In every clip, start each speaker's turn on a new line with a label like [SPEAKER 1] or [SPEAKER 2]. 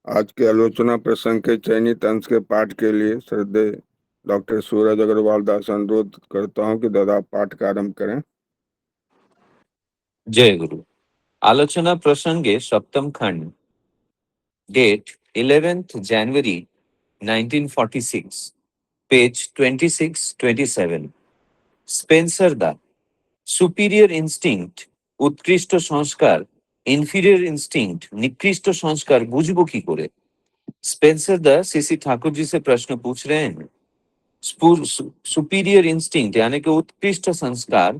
[SPEAKER 1] आज के आलोचना प्रसंग के चयनित अंश के पाठ के लिए श्रद्धेय डॉक्टर सूरज अग्रवाल दास अनुरोध करता हूं कि दादा आप पाठ का आरंभ करें।
[SPEAKER 2] जय गुरु। आलोचना प्रसंगे सप्तम खंड, date 11th January 1946, page 26-27। Spencer the superior instinct उत्कृष्ट संस्कार, ইনফিরিয়র इंस्टिंक्ट निकृष्ट संस्कार बुझबो की करे। स्पेंसर दा सीसी ठाकुर जी से प्रश्न पूछ रहे हैं। सुपीरियर इंस्टिंक्ट यानी कि उत्कृष्ट संस्कार,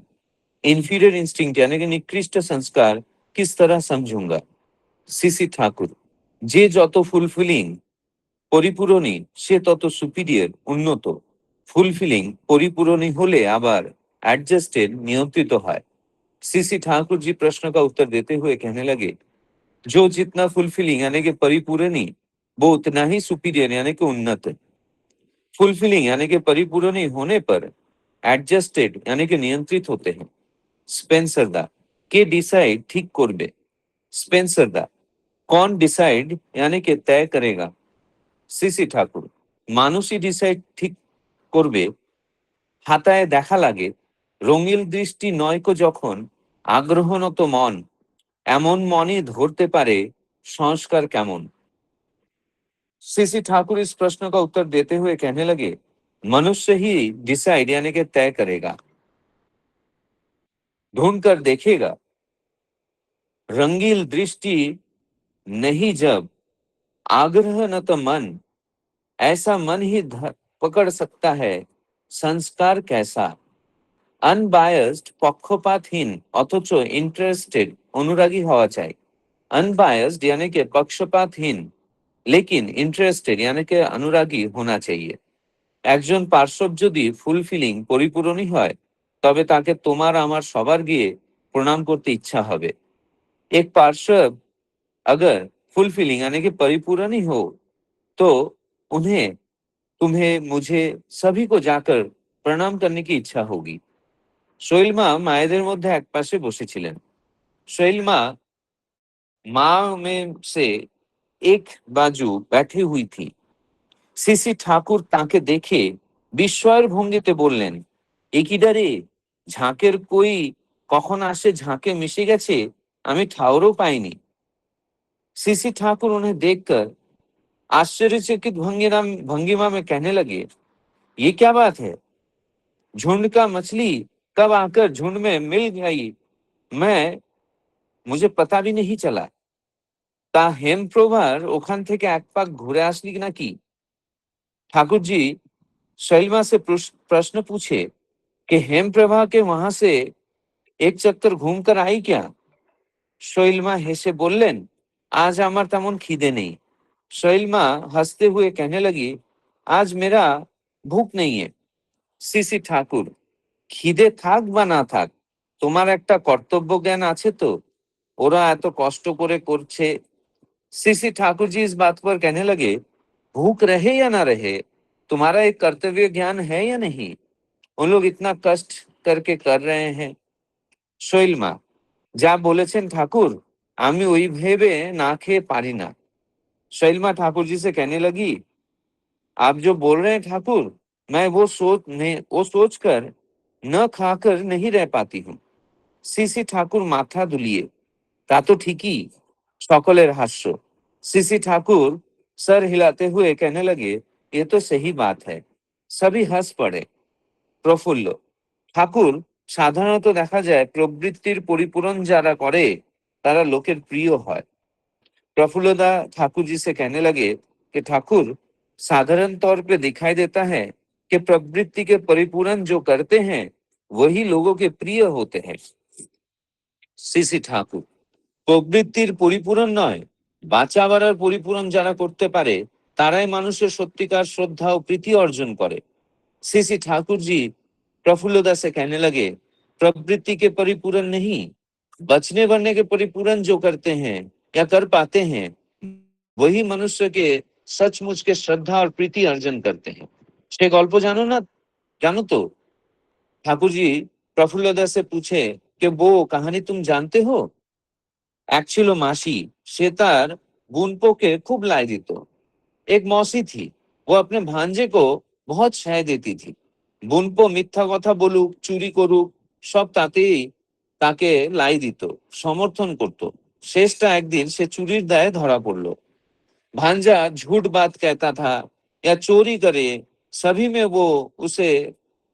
[SPEAKER 2] इंफीरियर इंस्टिंक्ट यानी कि निकृष्ट संस्कार किस तरह समझूंगा। सीसी ठाकुर, যে যত ফুলফিলিং পরিপূরণী সে তত সুপিরিয়র উন্নত। ফুলফিলিং পরিপূরণী হলে আবার एडजस्टेड नियंत्रित है। सीसी ठाकुर जी प्रश्न का उत्तर देते हुए कहने लगे, जो जितना फुलफिलिंग यानी कि परिपूरणी वो उतना ही सुपीरियर यानी कि उन्नत। फुलफिलिंग यानी कि परिपूरणी होने पर एडजस्टेड यानी कि नियंत्रित होते हैं। स्पेंसर दा के डिसाइड ठीक करबे। स्पेंसर दा कौन डिसाइड यानी कि तय करेगा। सीसी ठाकुर মানুষই ডিসাইড ঠিক করবে। হাতায় দেখা লাগে রঙিল দৃষ্টি নয়কো যখন আগ্রহনত মন, এমন মনই ধরতে পারে সংস্কার কেমন। सीसी ठाकुर इस प्रश्न का उत्तर देते हुए कहने लगे, मनुष्य ही डिसाइड यानी कि तय करेगा, ढूंढ कर देखेगा। रंगील दृष्टि नहीं जब आग्रह न तो मन, ऐसा मन ही पकड़ सकता है संस्कार कैसा। अनबायस्ड पक्षपातहीन অথচ इंटरेस्टेड अनुरागी হওয়া চাই। अनबायस्ड यानी कि पक्षपातहीन लेकिन इंटरेस्टेड यानी कि अनुरागी होना चाहिए। একজন পার্শ্বব যদি ফুলফিলিং পরিপূরণী হয় তবে তাকে তোমার আমার সবার গিয়ে প্রণাম করতে ইচ্ছা হবে। एक पार्श्व अगर फुलफिलिंग यानी कि परिपूरणी हो तो उन्हें, तुम्हें, मुझे सभी को जाकर प्रणाम करने की इच्छा होगी। শৈলমা মায়েদের মধ্যে একপাশে বসেছিলেন। শৈলমা माँ में से एक बाजू बैठी हुई थी। सीसी ठाकुर ताके देखे বিস্ময়ের ভঙ্গিতে বললেন, একিডা রে, ঝাঁকের কই কখন আসে ঝাঁকে মিশে গেছে, আমি ঠাউরও পাইনি। सीसी ठाकुर उन्हें देखकर आश्चर्यचकित भंगिमा में कहने लगे, ये क्या बात है, झुंड का मछली कब आकर झुंड में मिल गई, मैं मुझे पता भी नहीं चला। তা হেমপ্রভার ওখান থেকে এক পাক ঘুরে আসলি নাকি। ठाकुर जी शैलमा से प्रश्न पूछे कि हेमप्रभा के वहां से एक चक्कर घूम कर आई क्या। शैलमा हेसे बोललेन, आज আমার তেমন খিদে নেই। शैलमा हंसते हुए कहने लगी, आज मेरा भूख नहीं है। सीसी ठाकुर, খিদে থাক বা না থাক, তোমার একটা কর্তব্য জ্ঞান আছে তো, ওরা এত কষ্ট করে করছে। सीसी ठाकुर जी इस बात पर कहने लगे, भूख रहे या ना रहे, तुम्हारा एक कर्तव्य ज्ञान है या नहीं, उन लोग इतना कष्ट करके कर रहे हैं। শৈলমা, যা বলেছেন ঠাকুর, আমি ওই ভেবে না খেয়ে পারি না। शैलमा ठाकुर जी से कहने लगी, आप जो बोल रहे हैं ठाकुर, मैं वो सोच कर न खाकर नहीं रह पाती हूँ। सीसी ठाकुर माथा दुलिए, তা তো ঠিকই। সকলের হাস্য। सीसी ठाकुर सर हिलाते हुए कहने लगे, ये तो सही बात है। सभी हंस पड़े। প্রফুল্ল, ঠাকুর, সাধারণত দেখা যায় প্রবৃত্তির পরিপূরণ যারা করে তারা লোকের প্রিয় হয়। प्रफुल्लदा ठाकुर जी से कहने लगे कि ठाकुर, साधारण तौर पे दिखाई देता है कि प्रवृत्ति के परिपूरण जो करते हैं वही लोगों के प्रिय होते हैं। सीसी ठाकुर, প্রবৃত্তির পরিপূরণ নয়, বাঁচা বাড়ার পরিপূরণ যারা করতে পারে তারাই মানুষের সত্যিকার শ্রদ্ধা ও প্রীতি অর্জন করে। सीसी ठाकुर जी प्रफुल्लदा से कहने लगे, प्रवृत्ति के परिपूरण नहीं, बचने बनने के परिपूरण जो करते हैं या कर पाते हैं वही मनुष्य के सचमुच के श्रद्धा और प्रीति अर्जन करते हैं। সে গল্প জানো না, জানো তো। ठाकुर जी प्रफुल्लदा से पूछे कि वो कहानी तुम जानते हो। এক ছিল মাসি, সে তার बुनपो के खूब लाई दी। तो एक मौसी थी, वो अपने भांजे को बहुत छाय देती थी। বুনপো মিথ্যা কথা বলুক, চুরি করুক, সব তাতেই তাকে লাই দিত, সমর্থন করত। শেষটা একদিন সে চুরির দায়ে ধরা পড়লো। भांजा झूठ बात कहता था या चोरी करे, सभी में वो उसे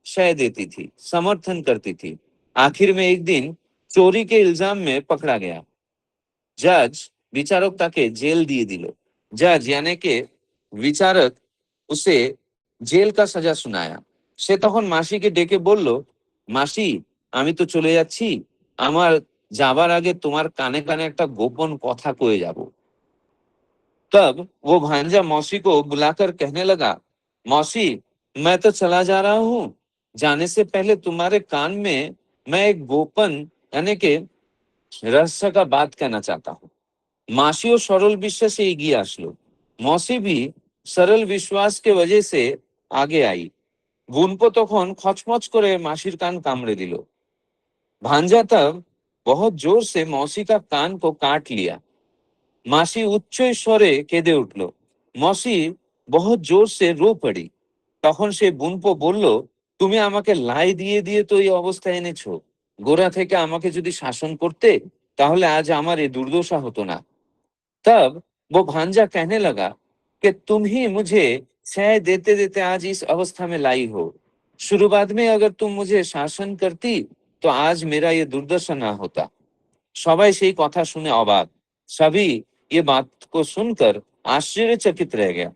[SPEAKER 2] शय देती थी, समर्थन करती थी। आखिर में एक दिन चोरी के इल्जाम में पकड़ा गया। जज বিচারক তাকে জেল দিয়ে দিল। जज यानी के বিচারক उसे জেল का सजा सुनाया। সে তখন মাসিকে ডেকে বলল, মাসি, আমি তো চলে যাচ্ছি, আমার যাবার আগে তোমার কানে কানে একটা গোপন কথা কয়ে যাব। तब वो भांजा मौसी को बुलाकर कहने लगा, मौसी, मैं तो चला जा रहा हूँ, जाने से पहले तुम्हारे कान में मैं एक गोपन यानी के रहस्य का बात कहना चाहता हूँ। मासियों सरल বিশ্বাসে এগিয়ে আসলো। মসি भी सरल विश्वास के वजह से आगे आई। বুনপো তখন খচমচ করে মাসির কান কামড়ে দিল। भांजा तब बहुत जोर से मौसी का कान को काट लिया। মাসি উচ্চ স্বরে কেঁদে উঠল। মসি বহুত জোর সে রো পড়ি। তখন সে বুনপো বলল, তুমি আমাকে লাই দিয়ে দিয়ে তো এই অবস্থায় এনেছো। গোড়া থেকে আমাকে যদি শাসন করতে, তাহলে আজ আমার এই দুর্দশা হতো না। तब वो भांजा कहने लगा कि तुम ही मुझे छाया देते देते आज इस अवस्था में लाई हो। शुरुआत में अगर तुम मुझे शासन करती, तो आज मेरा ये दुर्दशा ना होता। সবাই সেই কথা শুনে অবাক। সবই ये बात को सुनकर आश्चर्यचकित रह गया।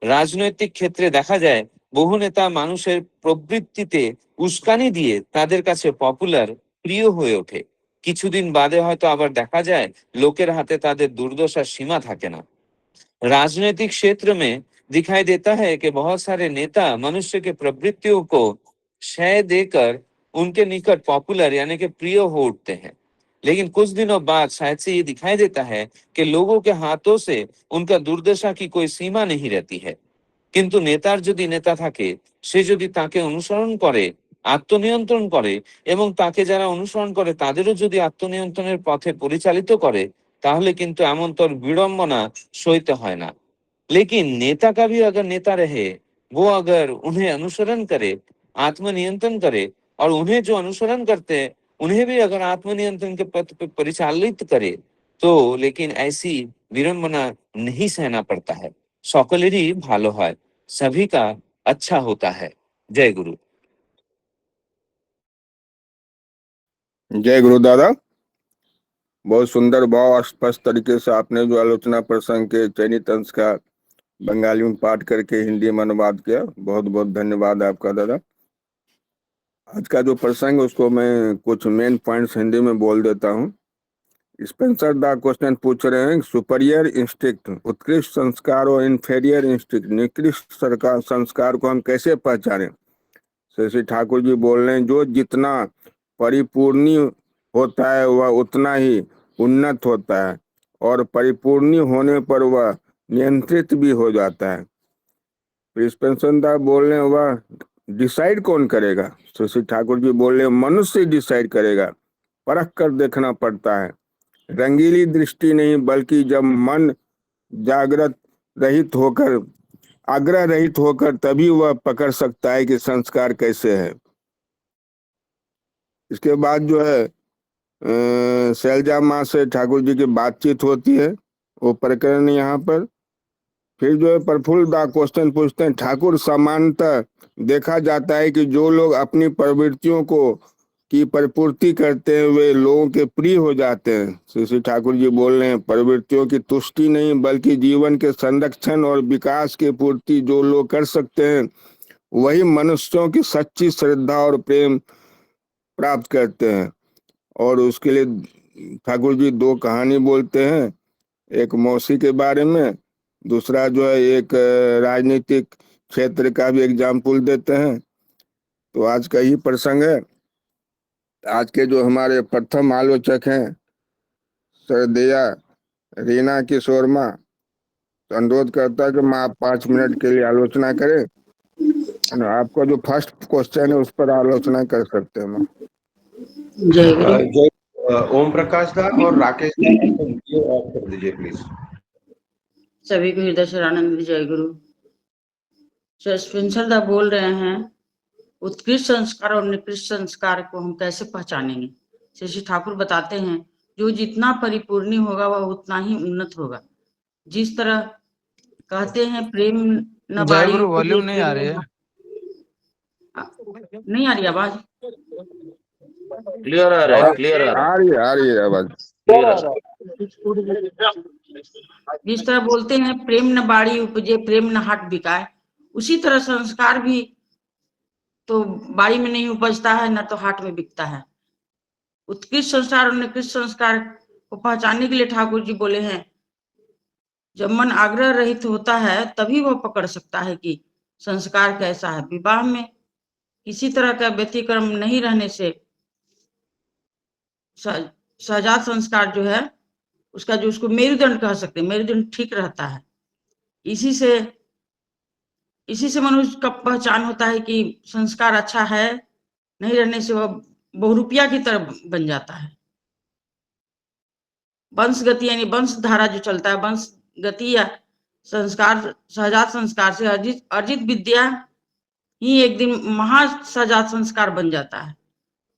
[SPEAKER 2] রাজনৈতিক ক্ষেত্রে দেখা যায় বহু নেতা মানুষের প্রবৃত্তিতে উস্কানি দিয়ে তাদের কাছে পপুলার, প্রিয় হয়ে ওঠে। কিছুদিন বাদে হয়তো আবার দেখা যায় লোকের হাতে তাদের দুর্দশার সীমা থাকে না। राजनीतिक क्षेत्र में दिखाई देता है कि बहुत सारे नेता मनुष्य के प्रवृत्तियों को शय देकर उनके निकट पॉपुलर यानी कि प्रिय हो उठते हैं। लेकिन कुछ दिनों बाद शायद से ये दिखाई देता है कि लोगों के हाथों से उनका दुर्दशा की कोई सीमा नहीं रहती है। কিন্তু নেতার যদি নেতা থাকে, সে যদি তাকে অনুসরণ করে, আত্মনিয়ন্ত্রণ করে এবং তাকে যারা অনুসরণ করে তাদেরও যদি আত্মনিয়ন্ত্রণের পথে পরিচালিত করে, তাহলে কিন্তু এমনতর विडंबना सहित है ना। लेकिन नेता का भी अगर नेता रहे, वो अगर उन्हें अनुसरण करे, आत्मनियंत्रण करे और उन्हें जो अनुसरण करते हैं उन्हें भी अगर आत्मनियंत्रण के पथ पे परिचालित करे, तो लेकिन ऐसी विडंबना नहीं सहना पड़ता है। সকলেরই ভালো হয়, सभी का अच्छा होता है। जय गुरु।
[SPEAKER 1] जय गुरु दादा। बहुत सुंदर भाव और स्पष्ट तरीके से आपने जो आलोचना प्रसंग के चयनित अंश का बंगाली में पाठ करके हिंदी में अनुवाद किया, बहुत बहुत धन्यवाद आपका दादा। आज का जो प्रसंग उसको मैं कुछ मेन पॉइंट्स हिंदी में बोल देता हूँ। स्पेंसर दा क्वेश्चन पूछ रहे हैं, सुपीरियर इंस्टिंक्ट, उत्कृष्ट संस्कार और इन्फेरियर इंस्टिंक्ट, निकृष्ट सरकार संस्कार को हम कैसे पहचानें। श्री ठाकुर जी बोल रहे हैं, जो जितना परिपूर्णी होता है वह उतना ही उन्नत होता है और परिपूर्णी होने पर वह नियंत्रित भी हो जाता है। स्पेंसर बोल रहे हैं, वह डिसाइड कौन करेगा। श्री ठाकुर जी बोल रहे हैं, मनुष्य डिसाइड करेगा, परख कर देखना पड़ता है। रंगीली दृष्टि नहीं, बल्कि जब मन जागृत रहित होकर, आग्रह रहित होकर, तभी वह पकड़ सकता है कि संस्कार कैसे है। इसके बाद जो है शैलजा माँ से ठाकुर जी की बातचीत होती है, वो प्रकरण यहाँ पर। फिर जो है प्रफुल्ल दा क्वेश्चन पूछते हैं, ठाकुर सामान्यतः देखा जाता है कि जो लोग अपनी प्रवृत्तियों को की परिपूर्ति करते हैं वे लोगों के प्रिय हो जाते हैं। श्री ठाकुर जी बोल रहे हैं, प्रवृत्तियों की तुष्टि नहीं बल्कि जीवन के संरक्षण और विकास की पूर्ति जो लोग कर सकते हैं वही मनुष्यों की सच्ची श्रद्धा और प्रेम प्राप्त करते हैं। और उसके लिए ठाकुर जी दो कहानी बोलते हैं, एक मौसी के बारे में, दूसरा जो है एक राजनीतिक क्षेत्र का भी एग्जाम्पल देते हैं। तो आज का ही प्रसंग है। आज के जो हमारे प्रथम आलोचक हैं सरदेया रीना किशोर माँ, तो अनुरोध करता है कि माँ आप 5 मिनट के लिए आलोचना करें। आपका जो फर्स्ट क्वेश्चन है उस पर आलोचना कर सकते हैं माँ।
[SPEAKER 3] जय ओम प्रकाश दा और राकेश दा, वीडियो ऑफ कर दीजिए प्लीज। सभी को हृदय से आनंद जय गुरु। स्पेंसर दा बोल रहे हैं उत्कृष्ट संस्कार और निकृष्ट संस्कार को हम कैसे पहचानेंगे। श्री ठाकुर बताते हैं जो जितना परिपूर्णी होगा वह उतना ही उन्नत होगा। जिस तरह कहते हैं प्रेम न
[SPEAKER 4] जय
[SPEAKER 3] बाड़ी
[SPEAKER 4] गुरु,
[SPEAKER 3] उपजे,
[SPEAKER 4] वॉल्यूम नहीं आ
[SPEAKER 3] प्रेम
[SPEAKER 4] रही है।
[SPEAKER 3] नहीं आ रही आवाज?
[SPEAKER 2] क्लियर आ रहा है, क्लियर आ रहा है,
[SPEAKER 1] आ रही है आवाज।
[SPEAKER 2] क्लियर आ रहा है।
[SPEAKER 3] जिस तरह बोलते हैं प्रेम न बाड़ी उपजे, प्रेम न हाट बिकाए, उसी तरह संस्कार भी तो बाड़ी में नहीं उपजता है न तो हाट में बिकता है। उत्कृष्ट संस्कार और निकृष्ट संस्कार को पहचानने के लिए ठाकुर जी बोले हैं जब मन आग्रह रहित होता है तभी वह पकड़ सकता है कि संस्कार कैसा है। विवाह में किसी तरह का व्यतिक्रम नहीं रहने से सहजात संस्कार जो है उसका जो उसको मेरुदंड कह सकते हैं, मेरुदंड ठीक रहता है। इसी से मनुष्य का पहचान होता है कि संस्कार अच्छा है। नहीं रहने से वह बहुरूपिया की तरह बन जाता है। वंश गति यानी वंश धारा जो चलता है, वंश गति या संस्कार, सहजात संस्कार से अर्जित विद्या ही एक दिन महा सहजात संस्कार बन जाता है।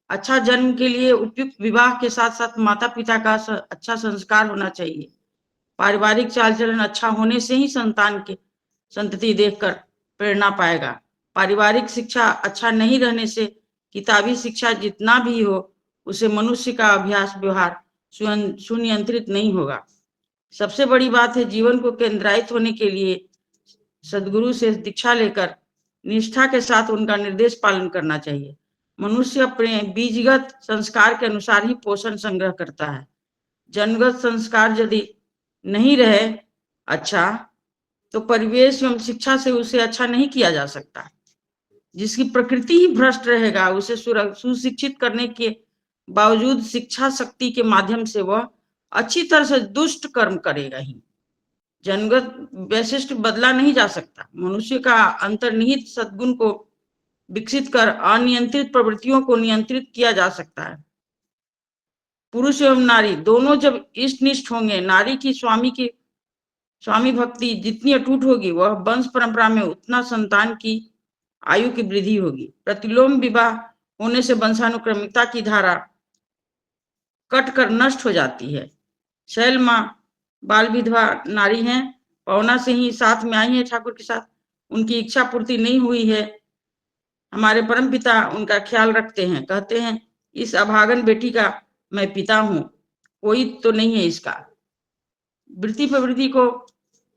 [SPEAKER 3] अच्छा जन्म के लिए उपयुक्त विवाह के साथ साथ माता पिता का अच्छा संस्कार होना चाहिए। पारिवारिक चाल चलन अच्छा होने से ही संतान के संतति देखकर प्रेरणा पाएगा। पारिवारिक शिक्षा अच्छा नहीं रहने से किताबी शिक्षा जितना भी हो उसे मनुष्य का अभ्यास व्यवहार सुनियंत्रित नहीं होगा। सबसे बड़ी बात है जीवन को केंद्रायित होने के लिए सदगुरु से दीक्षा लेकर निष्ठा के साथ उनका निर्देश पालन करना चाहिए। मनुष्य अपने बीजगत संस्कार के अनुसार ही पोषण संग्रह करता है। जन्मगत संस्कार यदि नहीं रहे अच्छा तो परिवेश एवं शिक्षा से उसे अच्छा नहीं किया जा सकता। जिसकी प्रकृति ही भ्रष्ट रहेगा उसे सुशिक्षित करने के बावजूद शिक्षा शक्ति के माध्यम से वह अच्छी तरह से दुष्ट कर्म करेगा ही। जन्मगत वैशिष्ट बदला नहीं जा सकता। मनुष्य का अंतर्निहित सद्गुण को विकसित कर अनियंत्रित प्रवृत्तियों को नियंत्रित किया जा सकता है। पुरुष एवं नारी दोनों जब इष्टनिष्ठ होंगे, नारी की स्वामी भक्ति जितनी अटूट होगी वह वंश परंपरा में उतना संतान की आयु की वृद्धि होगी। प्रतिलोम विवाह होने से वंशानुक्रमिकता की धारा कट कर नष्ट हो जाती है। शैल माँ बाल विधवा नारी हैं, पौना से ही साथ में आई है ठाकुर के साथ, उनकी इच्छा पूर्ति नहीं हुई है। हमारे परम पिता उनका ख्याल रखते हैं, कहते हैं इस अभागन बेटी का मैं पिता हूं, कोई तो नहीं है इसका। वृत्ति प्रवृत्ति को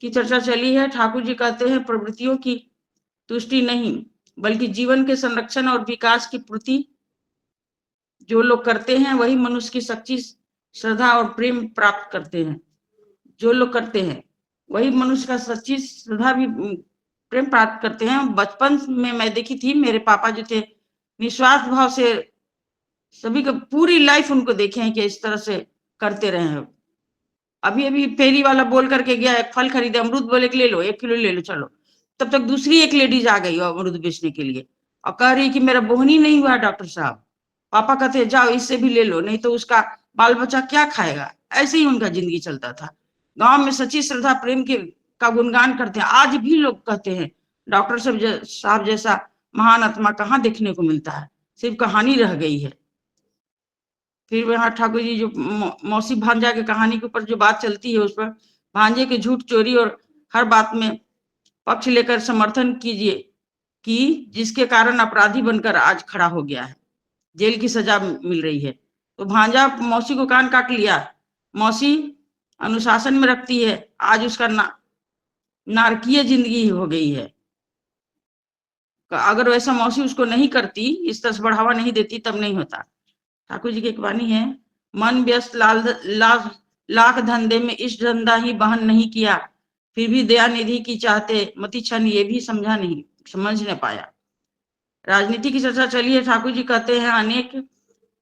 [SPEAKER 3] की चर्चा चली है। ठाकुर जी कहते हैं प्रवृत्तियों की तुष्टि नहीं बल्कि जीवन के संरक्षण और विकास की पूर्ति जो लोग करते हैं वही मनुष्य की सच्ची श्रद्धा और प्रेम प्राप्त करते हैं। जो लोग करते हैं वही मनुष्य का सच्ची श्रद्धा भी प्रेम प्राप्त करते हैं। बचपन में मैं देखी थी मेरे पापा जो थे निस्वार्थ भाव से सभी को पूरी लाइफ उनको देखे हैं कि इस तरह से करते रहे हैं। अभी अभी फेरी वाला बोल करके गया, एक फल खरीदे, अमरूद बोले कि ले लो 1 किलो ले लो, चलो तब तक दूसरी एक लेडीज आ गई अमरूद बेचने के लिए और कह रही कि मेरा बोहनी नहीं हुआ डॉक्टर साहब। पापा कहते जाओ इससे भी ले लो नहीं तो उसका बाल बच्चा क्या खाएगा। ऐसे ही उनका जिंदगी चलता था। गांव में सच्ची श्रद्धा प्रेम के का गुणगान करते हैं। आज भी लोग कहते हैं डॉक्टर साहब जैसा महान आत्मा कहाँ देखने को मिलता है, सिर्फ कहानी रह गई है। फिर वहाँ ठाकुर जी जो मौसी भांजा की कहानी के ऊपर जो बात चलती है उस पर भांजे के झूठ चोरी और हर बात में पक्ष लेकर समर्थन कीजिए कि जिसके कारण अपराधी बनकर आज खड़ा हो गया है, जेल की सजा मिल रही है। तो भांजा मौसी को कान काट लिया, मौसी अनुशासन में रखती है, आज उसका नारकीय जिंदगी हो गई है। अगर वैसा मौसी उसको नहीं करती, इस तरह से बढ़ावा नहीं देती तब नहीं होता। ठाकुर जी की एक वाणी है, मन व्यस्त लाख धंधे में इस धंधा ही बहन नहीं किया, फिर भी दया निधि की चाहते मति क्षण ये भी समझ न पाया। राजनीति की चर्चा चली है। ठाकुर जी कहते हैं अनेक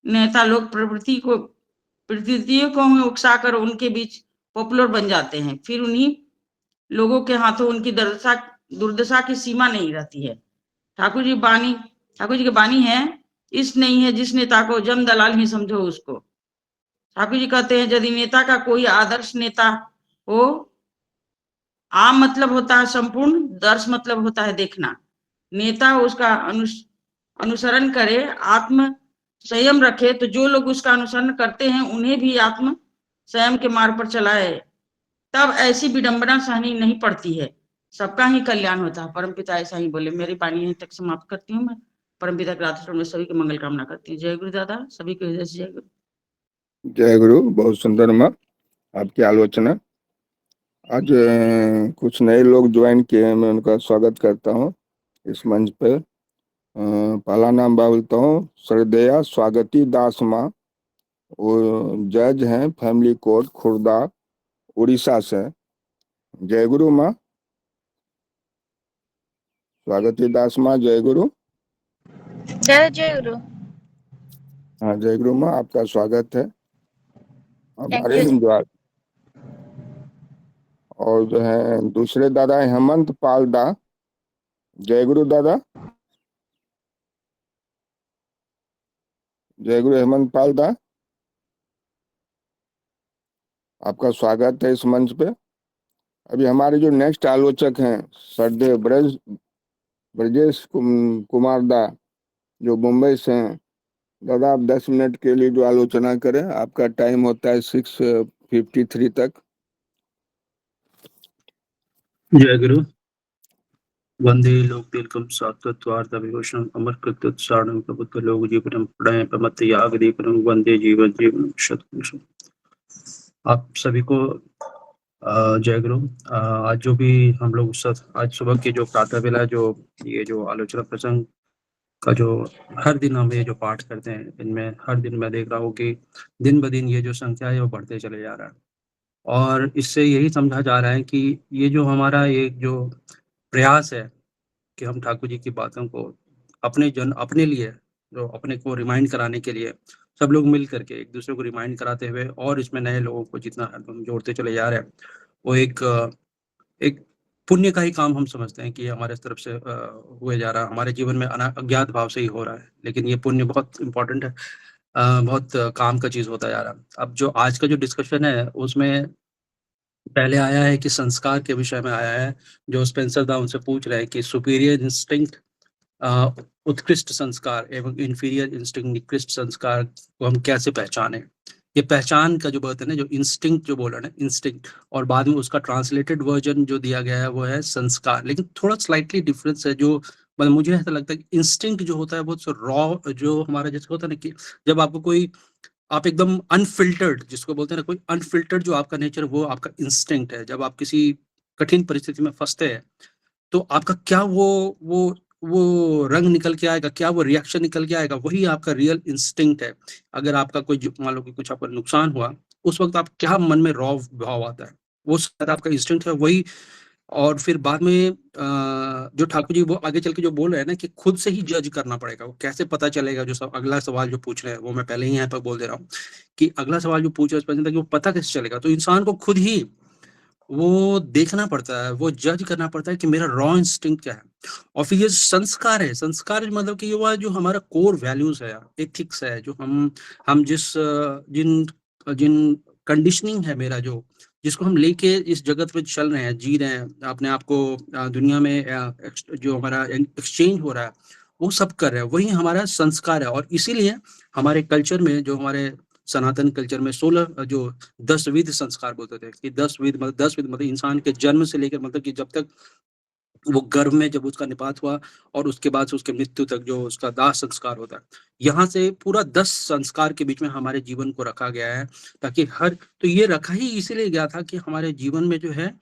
[SPEAKER 3] नेता लोग प्रवृत्तियों को उकसाकर उनके बीच पॉपुलर बन जाते हैं, फिर उन्हीं लोगों के हाथों उनकी दुर्दशा की सीमा नहीं रहती है। ठाकुर जी की बानी है, इस नहीं है जिस नेता को जम दलाल ही समझो उसको। ठाकुर जी कहते हैं यदि नेता का कोई आदर्श नेता हो आम मतलब होता है संपूर्ण, दर्श मतलब होता है देखना। नेता उसका अनुसरण करे, आत्म संयम रखे, तो जो लोग उसका अनुसरण करते हैं उन्हें भी आत्म संयम के मार्ग पर चलाए, तब ऐसी विडंबना सहनी नहीं पड़ती है, सबका ही कल्याण होता है। परमपिता ऐसा ही बोले। मेरी वाणी यहीं तक समाप्त करती हूँ मैं। परमपिता के राधा में सभी की मंगल कामना करती हूँ। जय गुरु दादा, सभी को हृदय से जय गुरु।
[SPEAKER 1] जय गुरु। बहुत सुंदर माँ आपकी आलोचना। आज कुछ नए लोग ज्वाइन किए हैं, मैं उनका स्वागत करता हूँ इस मंच पे। पहला नाम बोलता हूँ श्रद्धेया स्वागती दास माँ। वो जज हैं फैमिली कोर्ट खुर्दा उड़ीसा से। जय गुरु माँ। स्वागती दास माँ, जय गुरु।
[SPEAKER 4] जय जय गुरु।
[SPEAKER 1] हाँ जय गुरु माँ, आपका स्वागत है
[SPEAKER 4] थैंक
[SPEAKER 1] हमारे
[SPEAKER 4] यू।
[SPEAKER 1] द्वार। और जो है दूसरे दादा हेमंत पाल दा। जय गुरु दादा। जय गुरु हेमंत पाल दा, आपका स्वागत है इस मंच पे। अभी हमारे जो नेक्स्ट आलोचक हैं श्रद्धेय ब्रजेश कुमार दा, जो मुंबई से हैं। दादा आप 10 मिनट के लिए जो आलोचना करें, आपका टाइम होता है 6:53 तक।
[SPEAKER 5] जय गुरु। वंदे लोक तिलकम सात्वत्वार्थ विभूषणम अमर कृत्योत्सारणम प्रबुद्ध लोक जीवनम प्रणय प्रमत्त याग दीपनम वंदे जीवन जीवन शतपुरुषम। आप सभी को जय गुरु। आज जो भी हम लोग आज सुबह के जो प्रातः वेला जो ये जो आलोचना प्रसंग का जो हर दिन हम ये जो पाठ करते हैं, इनमें हर दिन मैं देख रहा हूँ कि दिन ब दिन ये जो संख्या है वो बढ़ते चले जा रहा है। और इससे यही समझा जा रहा है कि ये जो हमारा एक जो प्रयास है कि हम ठाकुर जी की बातों को अपने लिए जो अपने को रिमाइंड कराने के लिए सब लोग मिल करके एक दूसरे को रिमाइंड कराते हुए और इसमें नए लोगों को जितना हम जोड़ते चले जा रहे हैं, वो एक पुण्य का ही काम हम समझते हैं कि हमारे तरफ से हुए जा रहा है, हमारे जीवन में अज्ञात भाव से ही हो रहा है। लेकिन ये पुण्य बहुत इंपॉर्टेंट है, बहुत काम का चीज होता जा रहा है। अब जो आज का जो डिस्कशन है उसमें पहले आया है कि संस्कार के विषय में आया है, जो स्पेंसर दा उनसे पूछ रहे हैं कि सुपीरियर इंस्टिंक्ट उत्कृष्ट संस्कार एवं इंफीरियर इंस्टिंक्ट निकृष्ट संस्कार को हम कैसे पहचाने। ये पहचान का जो बात है ना, जो इंस्टिंक्ट जो बोला ना, इंस्टिंक्ट, और बाद में उसका ट्रांसलेटेड वर्जन जो दिया गया है वो है संस्कार। लेकिन थोड़ा स्लाइटली डिफरेंस है। जो मतलब मुझे ऐसा लगता है कि इंस्टिंक्ट जो होता है वो रॉ जो हमारा जैसे होता है ना कि जब आपको कोई आप एकदम अनफिल्टर्ड जिसको बोलते हैं ना, कोई अनफिल्टर्ड जो आपका नेचर, वो आपका इंस्टिंक्ट है। जब आप किसी कठिन परिस्थिति में फंसते हैं तो आपका क्या वो रंग निकल के आएगा, क्या वो रिएक्शन निकल के आएगा, वही आपका रियल इंस्टिंक्ट है। अगर आपका कोई मान लो कि कुछ आपका नुकसान हुआ, उस वक्त आप क्या मन में रॉ भाव आता है, वो शायद आपका इंस्टिंक्ट है वही। और फिर बाद में जो ठाकुर जी वो आगे चल के जो बोल रहे हैं ना कि खुद से ही जज करना पड़ेगा। वो कैसे पता चलेगा, जो अगला सवाल जो पूछ रहे हैं वो मैं पहले ही यहाँ पर बोल दे रहा हूँ कि अगला सवाल जो पूछ रहे हैं कि वो पता कैसे चलेगा। तो इंसान को खुद ही वो देखना पड़ता है, वो जज करना पड़ता है कि मेरा रॉ इंस्टिंक्ट क्या है। और फिर ये संस्कार है। संस्कार मतलब कि ये जो हमारा कोर वैल्यूज है, एथिक्स है, जो हम जिन जिन कंडीशनिंग है मेरा, जिसको हम लेके इस जगत में चल रहे हैं, जी रहे हैं, अपने आप को दुनिया में जो हमारा एक्सचेंज हो रहा है वो सब कर रहे हैं, वही हमारा संस्कार है। और इसीलिए हमारे कल्चर में, जो हमारे सनातन कल्चर में 16 जो 10 विध संस्कार बोलते थे कि 10 विध मतलब इंसान के जन्म से लेकर मतलब कि जब तक वो गर्भ में जब उसका निपात हुआ और उसके बाद से उसके मृत्यु तक जो उसका दाह संस्कार होता है, यहाँ से पूरा 10 संस्कार के बीच में हमारे जीवन को रखा गया है। ताकि तो ये रखा ही इसीलिए गया था कि हमारे जीवन में जो है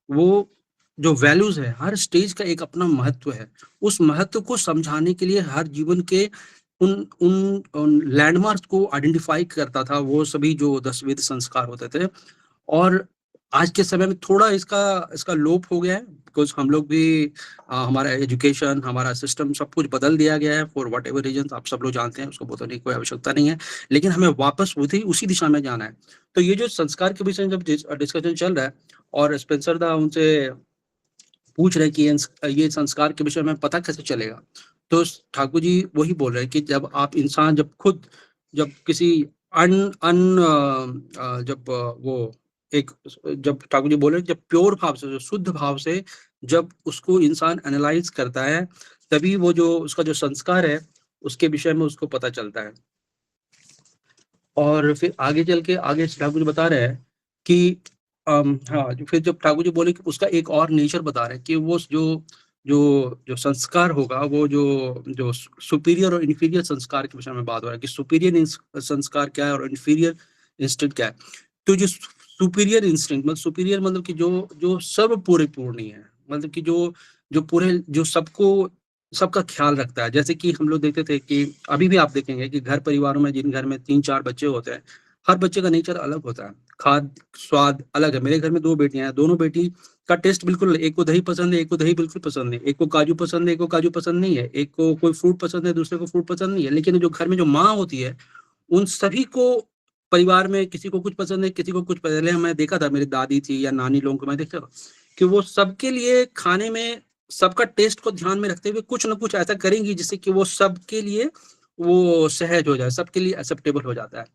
[SPEAKER 5] वो जो वैल्यूज है, हर स्टेज का एक अपना महत्व है। उस महत्व को समझाने के लिए हर जीवन के उन लैंडमार्क्स को आइडेंटिफाई करता था वो सभी जो 10 विध संस्कार होते थे। और आज के समय में थोड़ा इसका लोप हो गया है, बिकॉज हम लोग भी हमारा एजुकेशन, हमारा सिस्टम, सब कुछ बदल दिया गया है फॉर वट एवर रीजन। आप सब लोग जानते हैं, उसको बताने की कोई आवश्यकता नहीं है। लेकिन हमें वापस उसी दिशा में जाना है। तो ये जो संस्कार के विषय में जब डिस्कशन चल रहा है और स्पेंसर दा उनसे पूछ रहे कि ये संस्कार के विषय में पता कैसे चलेगा, तो ठाकुर जी वही बोल रहे हैं कि जब आप जब किसी जब वो एक जब ठाकुर जी बोले जब प्योर भाव से, जो शुद्ध भाव से जब उसको इंसान एनालाइज करता है, तभी वो जो उसका जो संस्कार है उसके विषय में उसको पता चलता है। और फिर आगे चल के आगे ठाकुर जी बता रहे हैं कि हाँ, फिर जब ठाकुर जी बोले कि उसका एक और नेचर बता रहे हैं कि वो जो जो जो संस्कार होगा, वो जो जो सुपीरियर और इन्फीरियर संस्कार के विषय में बात हो रहा है कि सुपीरियर संस्कार क्या है और इन्फीरियर इंस्टिंक्ट क्या है। तो जो सुपीरियर इंस्टिंक्ट मतलब सुपीरियर मतलब कि जो जो सर्व पूर्ण है, मतलब कि जो जो पूरे जो सबको सबका ख्याल रखता है। जैसे कि हम लोग देखते थे कि अभी भी आप देखेंगे कि घर परिवारों में जिन घर में 3-4 बच्चे होते हैं, हर बच्चे का नेचर अलग होता है, खाद्य स्वाद अलग है। मेरे घर में 2 बेटियां हैं, दोनों बेटी का टेस्ट बिल्कुल, एक को दही पसंद है, एक को दही बिल्कुल पसंद नहीं, एक को काजू पसंद है, एक को काजू पसंद नहीं है, एक को कोई फ्रूट पसंद है, दूसरे को फ्रूट पसंद नहीं है। लेकिन जो घर में जो माँ होती है, उन सभी को परिवार में किसी को कुछ पसंद है, किसी को कुछ पहले मैं देखा था, मेरी दादी थी या नानी लोगों को मैं देखता था कि वो सबके लिए खाने में सबका टेस्ट को ध्यान में रखते हुए कुछ ना कुछ ऐसा करेंगी जिससे कि वो सबके लिए वो सहज हो जाए, सबके लिए एक्सेप्टेबल हो जाता है।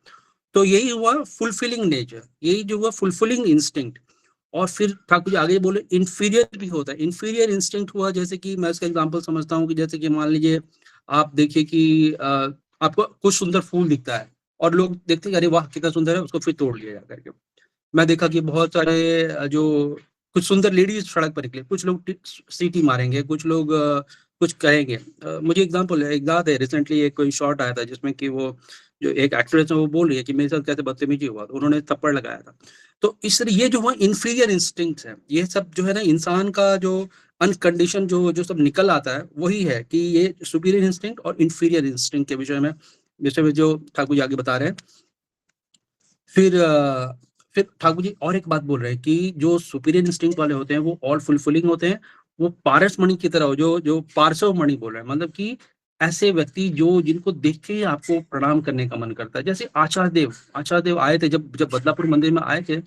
[SPEAKER 5] तो यही हुआ फुलफिलिंग नेचर, यही जो हुआ फुलफिलिंग इंस्टिंक्ट। और फिर ठाकुर जी आगे बोले इन्फीरियर भी होता है। इन्फीरियर इंस्टिंक्ट हुआ, जैसे कि मैं इसका एग्जांपल समझता हूँ कि जैसे कि मान लीजिए आप देखिए कि आपको कुछ सुंदर फूल दिखता है और लोग देखते हैं अरे वाह कितना सुंदर है, उसको फिर तोड़ लिया जा करके। मैं देखा कि बहुत सारे जो कुछ सुंदर लेडीज सड़क पर निकले, कुछ लोग सीटी मारेंगे, कुछ लोग कुछ कहेंगे। मुझे एग्जांपल याद है, रिसेंटली एक कोई शॉट आया था जिसमें कि वो जो एक एक्ट्रेस है वो बोल रही है कि मेरे साथ कैसे बदतमीजी हुआ, तो उन्होंने थप्पड़ लगाया था। तो इस ये जो हुआ इंफीरियर इंस्टिंक्ट्स है, ये सब जो है ना इंसान का जो अनकंडीशन जो जो सब निकल आता है वही है कि ये सुपीरियर इंस्टिंक्ट और इंफीरियर इंस्टिंक्ट के विषय में जो ठाकुर जी आगे बता रहे हैं। फिर ठाकुर जी और एक बात बोल रहे हैं कि जो सुपीरियर इंस्टिंक्ट वाले होते हैं वो ऑल फुलफिलिंग होते हैं, वो पारस मणि की तरह, जो जो पार्श्व मणि बोल रहे हैं, मतलब कि ऐसे व्यक्ति जो जिनको देख के ही आपको प्रणाम करने का मन करता है। जैसे आचार्य देव आए थे, जब जब बदलापुर मंदिर में आए थे,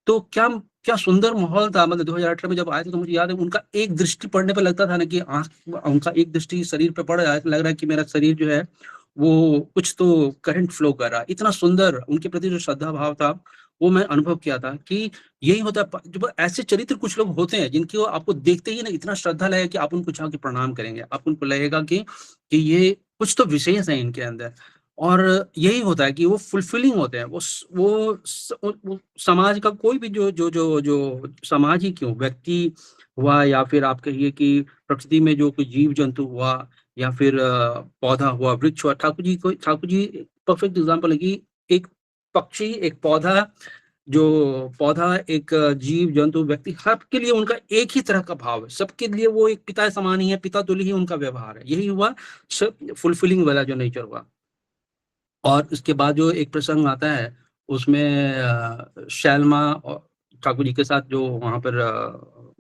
[SPEAKER 5] तो क्या क्या सुंदर माहौल था। मतलब 2018 में जब आए थे तो मुझे याद है उनका एक दृष्टि पड़ने पर लगता था ना कि आंख, उनका एक दृष्टि शरीर पे पड़ रहा है, लग रहा है कि मेरा शरीर जो है वो कुछ तो करंट फ्लो कर रहा है। इतना सुंदर उनके प्रति जो श्रद्धा भाव था वो मैं अनुभव किया था कि यही होता है। जब ऐसे चरित्र कुछ लोग होते हैं जिनकी आपको देखते ही ना इतना श्रद्धा लगेगा कि आप उनको जाके प्रणाम करेंगे, आप उनको लगेगा कि ये कुछ तो विशेष है इनके अंदर। और यही होता है कि वो फुलफिलिंग होते हैं। वो समाज का कोई भी जो समाज ही क्यों, व्यक्ति हुआ या फिर आप कहिए कि प्रकृति में जो कोई जीव जंतु हुआ या फिर पौधा हुआ, वृक्ष हुआ। ठाकुर जी परफेक्ट एग्जांपल है कि एक पक्षी, एक पौधा, जो पौधा, एक जीव जंतु, व्यक्ति, सबके लिए उनका एक ही तरह का भाव है। सबके लिए वो एक पिता समान ही है, पिता तुल्य ही उनका व्यवहार है। यही हुआ फुलफिलिंग वाला जो नेचर हुआ। और उसके बाद जो एक प्रसंग आता है उसमें शैलमा और ठाकुर जी के साथ जो वहां पर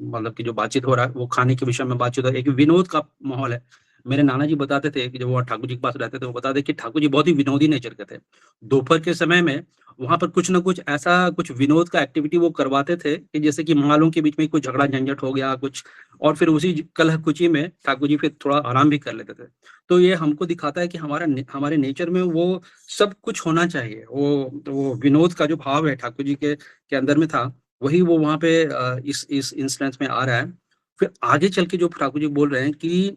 [SPEAKER 5] मतलब कि जो बातचीत हो रहा है वो खाने के विषय में बातचीत हो रहा है, एक विनोद का माहौल है। मेरे नाना जी बताते थे कि जब वो ठाकुर जी के पास रहते थे, वो बताते कि ठाकुर जी बहुत ही विनोदी नेचर के थे। दोपहर के समय में वहां पर कुछ ना कुछ ऐसा कुछ विनोद का एक्टिविटी वो करवाते थे कि जैसे कि मालों के बीच में कोई झगड़ा झंझट हो गया कुछ, और फिर उसी कलह कुची में ठाकुर जी फिर थोड़ा आराम भी कर लेते थे। तो ये हमको दिखाता है कि हमारे नेचर में वो सब कुछ होना चाहिए। वो विनोद का जो भाव है ठाकुर जी के अंदर में था, वही वो वहां पे इस इंस्टेंस में आ रहा है। फिर आगे चल के जो ठाकुर जी बोल रहे हैं कि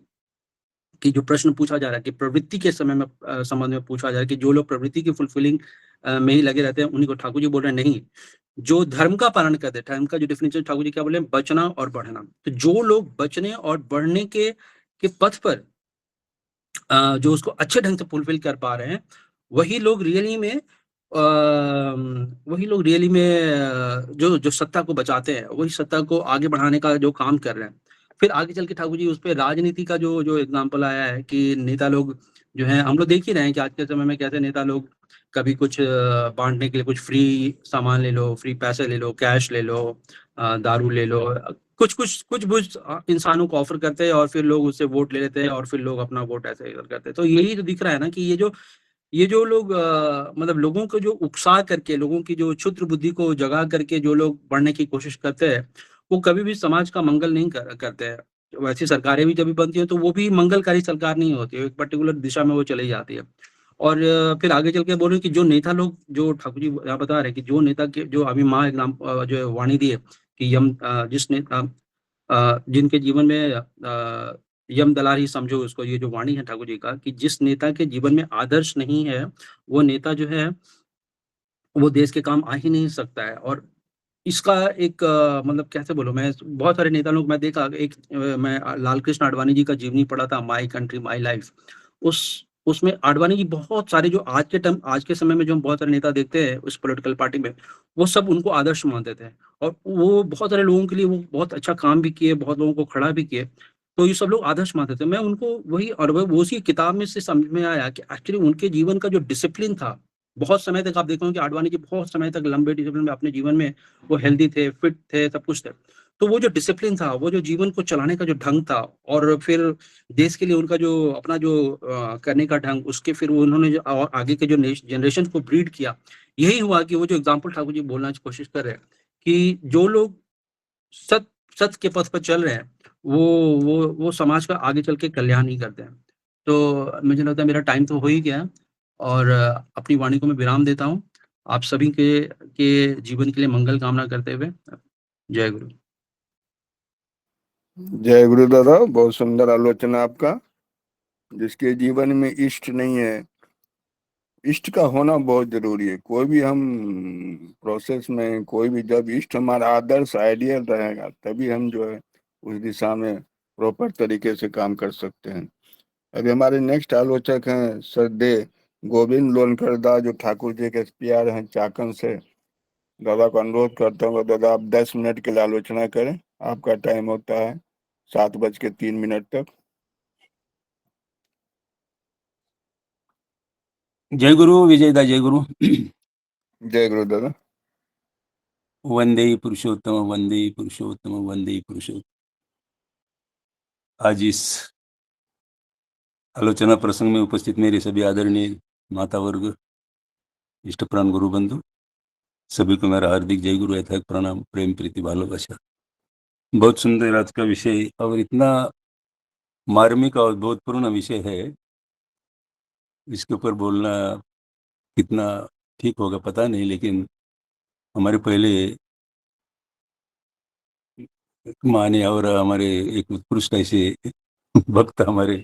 [SPEAKER 5] जो प्रश्न पूछा जा रहा है कि प्रवृत्ति के समय में संबंध में पूछा जा रहा है कि जो लोग प्रवृत्ति की फुलफिलिंग में ही लगे रहते हैं उन्हीं को ठाकुर जी बोल रहे हैं नहीं, जो धर्म का पालन करते हैं। धर्म का जो डेफिनेशन ठाकुर जी क्या बोले, बचना और बढ़ना। तो जो लोग बचने और बढ़ने के पथ पर जो उसको अच्छे ढंग से फुलफिल कर पा रहे हैं, वही लोग रियली में जो जो सत्ता को बचाते हैं, वही सत्ता को आगे बढ़ाने का जो काम कर रहे हैं। फिर आगे चल के ठाकुर जी उस पे राजनीति का जो जो एग्जाम्पल आया है कि नेता लोग जो है, हम लोग देख ही रहे हैं कि आज के समय में कैसे नेता लोग कभी कुछ बांटने के लिए कुछ फ्री सामान ले लो, फ्री पैसे ले लो, कैश ले लो, दारू ले लो, कुछ इंसानों को ऑफर करते हैं और फिर लोग उससे वोट ले लेते हैं और फिर लोग अपना वोट ऐसे इधर करते हैं। तो यही तो दिख रहा है ना कि ये जो लोग मतलब लोगों को जो उकसा करके, लोगों की जो क्षुद्र बुद्धि को जगा करके जो लोग बढ़ने की कोशिश करते हैं, वो कभी भी समाज का मंगल नहीं करते हैं। वैसी सरकारें भी जब भी बनती हैं तो वो भी मंगलकारी सरकार नहीं होती है, एक पर्टिकुलर दिशा में वो चली जाती है। और फिर आगे चल के बोल रहे हैं कि जो नेता लोग, जो ठाकुर जी यहाँ बता रहे हैं कि जो नेता के, जो अभी माँ एग्जाम जो है वाणी दी है कि जिस नेता जिनके जीवन में यम दलाल ही समझो उसको, ये जो वाणी है ठाकुर जी का, कि जिस नेता के जीवन में आदर्श नहीं है, वो नेता जो है वो देश के काम आ ही नहीं सकता है। और इसका एक मतलब कैसे बोलूँ मैं, बहुत सारे नेता लोग मैं देखा, एक मैं लाल कृष्ण आडवाणी जी का जीवनी पढ़ा था, माय कंट्री माय लाइफ। उस उसमें आडवाणी जी बहुत सारे, जो आज के समय में जो हम बहुत सारे नेता देखते हैं उस पॉलिटिकल पार्टी में, वो सब उनको आदर्श मानते थे। और वो बहुत सारे लोगों के लिए वो बहुत अच्छा काम भी किए, बहुत लोगों को खड़ा भी किए। तो ये सब लोग आदर्श मानते थे। मैं उनको वही, और वो उसी किताब में से समझ में आया कि एक्चुअली उनके जीवन का जो डिसिप्लिन था, बहुत समय तक आप देखोगे कि आडवाणी जी बहुत समय तक लंबे डिसिप्लिन में अपने जीवन में वो हेल्दी थे, फिट थे, सब कुछ थे। तो वो जो डिसिप्लिन था, वो जो जीवन को चलाने का जो ढंग था, और फिर देश के लिए उनका जो अपना जो करने का ढंग, उसके फिर वो उन्होंने जो और आगे के जो जनरेशन को ब्रीड किया, यही हुआ कि वो जो एग्जाम्पल ठाकुर जी बोलना की कोशिश कर रहे हैं कि जो लोग सत सत्य के पथ पर चल रहे हैं, वो समाज का आगे चल के कल्याण ही करते हैं। तो मुझे लगता है मेरा टाइम तो हो ही गया है, और अपनी वाणी को मैं विराम देता हूँ। आप सभी के जीवन के लिए मंगल कामना करते हुए, जय गुरु।
[SPEAKER 1] जय गुरु दादा, बहुत सुंदर आलोचना आपका। जिसके जीवन में इष्ट नहीं है, इष्ट का होना बहुत जरूरी है। कोई भी हम प्रोसेस में, कोई भी, जब इष्ट हमारा आदर्श आइडियल रहेगा, तभी हम जो है उस दिशा में प्रॉपर तरीके से काम कर सकते हैं। अभी हमारे नेक्स्ट आलोचक हैं श्रद्धेय गोविंद लोनकर दा, जो ठाकुर जी के प्यार हैं चाकन से। दादा को अनुरोध करता हूँ दादा आप 10 मिनट के लिए आलोचना करें। आपका टाइम होता है 7:03 तक।
[SPEAKER 6] जय गुरु विजयदा, जय गुरु।
[SPEAKER 1] जय गुरु दादा।
[SPEAKER 6] वंदे पुरुषोत्तम, वंदे पुरुषोत्तम, वंदे पुरुषोत्तम। आज इस आलोचना प्रसंग में उपस्थित मेरे सभी आदरणीय माता वर्ग, इष्ट प्राण गुरु बंधु, सभी को मेरा हार्दिक जय गुरु, यथार्थ प्रणाम, प्रेम प्रीति भालोबासा। बहुत सुंदर आज का विषय, और इतना मार्मिक और बोधपूर्ण विषय है, इसके ऊपर बोलना कितना ठीक होगा पता नहीं। लेकिन हमारे पहले माने और हमारे एक उत्कृष्ट ऐसे भक्त हमारे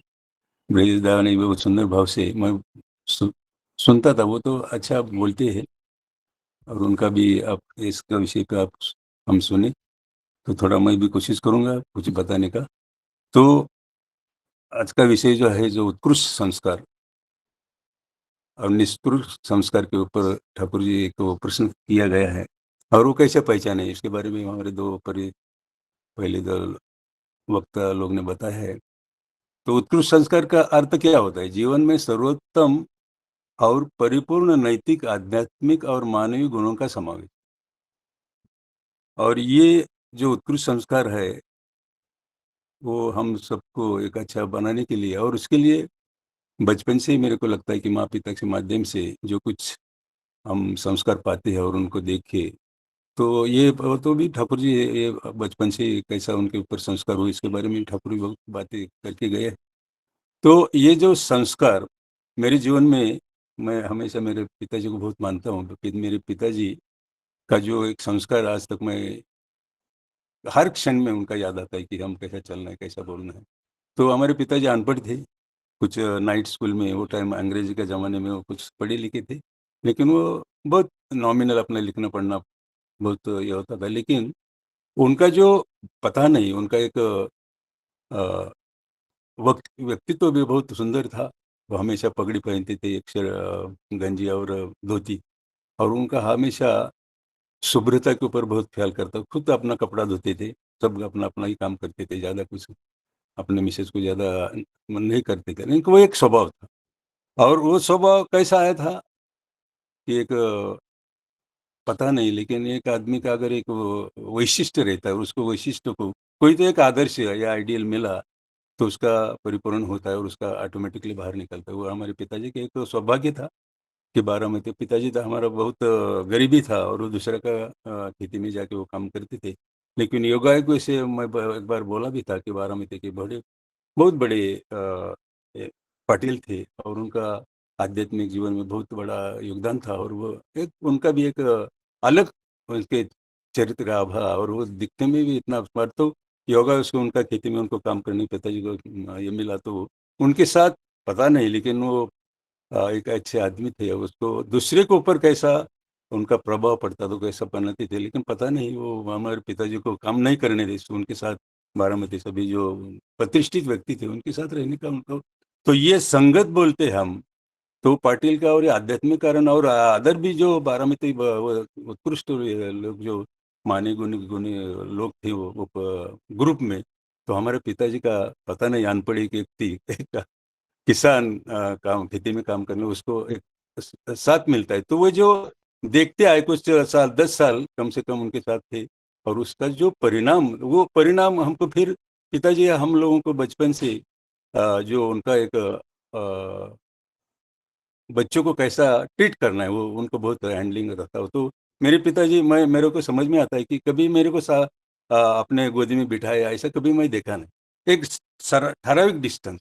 [SPEAKER 6] ब्रजेशदा ने बहुत सुंदर भाव से मैं सुनता था। वो तो अच्छा बोलते हैं, और उनका भी आप इसका विषय पे आप हम सुने, तो थोड़ा मैं भी कोशिश करूंगा कुछ बताने का। तो आज का विषय जो है, जो उत्कृष्ट संस्कार और निष्कृष्ट संस्कार के ऊपर ठाकुर जी को प्रश्न किया गया है, और वो कैसे पहचाने, इसके बारे में हमारे पहले दो वक्ता लोग ने बताया है। तो उत्कृष्ट संस्कार का अर्थ क्या होता है? जीवन में सर्वोत्तम और परिपूर्ण नैतिक, आध्यात्मिक और मानवीय गुणों का समावेश। और ये जो उत्कृष्ट संस्कार है, वो हम सबको एक अच्छा बनाने के लिए, और उसके लिए बचपन से ही मेरे को लगता है कि माँ पिता के माध्यम से जो कुछ हम संस्कार पाते हैं और उनको देख के, तो ये तो भी ठाकुर जी ये बचपन से कैसा उनके ऊपर संस्कार हुए, इसके बारे में ठाकुर जी बहुत बातें करके गए। तो ये जो संस्कार मेरे जीवन में, मैं हमेशा मेरे पिताजी को बहुत मानता हूँ। मेरे पिताजी का जो एक संस्कार आज तक मैं हर क्षण में उनका याद आता है कि हम कैसा चलना है, कैसा बोलना है। तो हमारे पिताजी अनपढ़ थे, कुछ नाइट स्कूल में, वो टाइम अंग्रेजी के ज़माने में वो कुछ पढ़े लिखे थे, लेकिन वो बहुत नॉमिनल अपना लिखना पढ़ना बहुत ये होता था। लेकिन उनका जो पता नहीं, उनका एक व्यक्तित्व भी बहुत सुंदर था। वो हमेशा पगड़ी पहनते थे, एक गंजी और धोती, और उनका हमेशा शुभ्रता के ऊपर बहुत ख्याल करता। खुद अपना कपड़ा धोते थे, सब अपना अपना ही काम करते थे, ज़्यादा कुछ अपने मिसेज को ज़्यादा नहीं करते थे। लेकिन वो एक स्वभाव था, और वो स्वभाव कैसा आया था कि एक पता नहीं, लेकिन एक आदमी का अगर एक वैशिष्ट्य रहता है, उसको वैशिष्ट्य को कोई तो एक आदर्श या आइडियल मिला, तो उसका परिपूर्ण होता है और उसका ऑटोमेटिकली बाहर निकलता है। वो हमारे पिताजी के एक तो सौभाग्य था कि 12 में थे। पिताजी था हमारा बहुत गरीबी था, और वो दूसरे का खेती में जाके वो काम करते थे। लेकिन योगायोग से मैं एक बार बोला भी था कि 12 में थे कि बहुत बड़े पाटिल थे, और उनका आध्यात्मिक जीवन में बहुत बड़ा योगदान था, और वो एक उनका भी एक अलग उनके चरित्र का आभा, और वो दिखने में भी इतना स्मार्ट। तो योगा उसको उनका खेती में उनको काम करने पिताजी को ये मिला, तो उनके साथ पता नहीं, लेकिन वो एक अच्छे आदमी थे। उसको दूसरे के ऊपर कैसा उनका प्रभाव पड़ता तो कैसा बनाते थे, लेकिन पता नहीं वो हमारे पिताजी को काम नहीं करने देते उनके साथ। बारामती सभी जो प्रतिष्ठित व्यक्ति थे उनके साथ रहने का उनको, तो ये संगत बोलते हैं हम। तो पाटिल का और ये आध्यात्मिक कारण और अदर भी जो बारामती वो उत्कृष्ट लोग जो माने गुणी गुणी लोग थे वो ग्रुप में, तो हमारे पिताजी का पता नहीं अनपढ़ एक व्यक्ति किसान काम खेती में काम करने उसको एक साथ मिलता है। तो वो जो देखते आए कुछ साल 10 साल कम से कम उनके साथ थे, और उसका जो परिणाम वो परिणाम हमको फिर पिताजी हम लोगों को बचपन से जो उनका एक बच्चों को कैसा ट्रीट करना है वो उनको बहुत हैंडलिंग रहता है। तो मेरे पिताजी मेरे को समझ में आता है कि कभी मेरे को अपने गोदी में बिठाया ऐसा कभी मैं देखा नहीं। एक ठराविक डिस्टेंस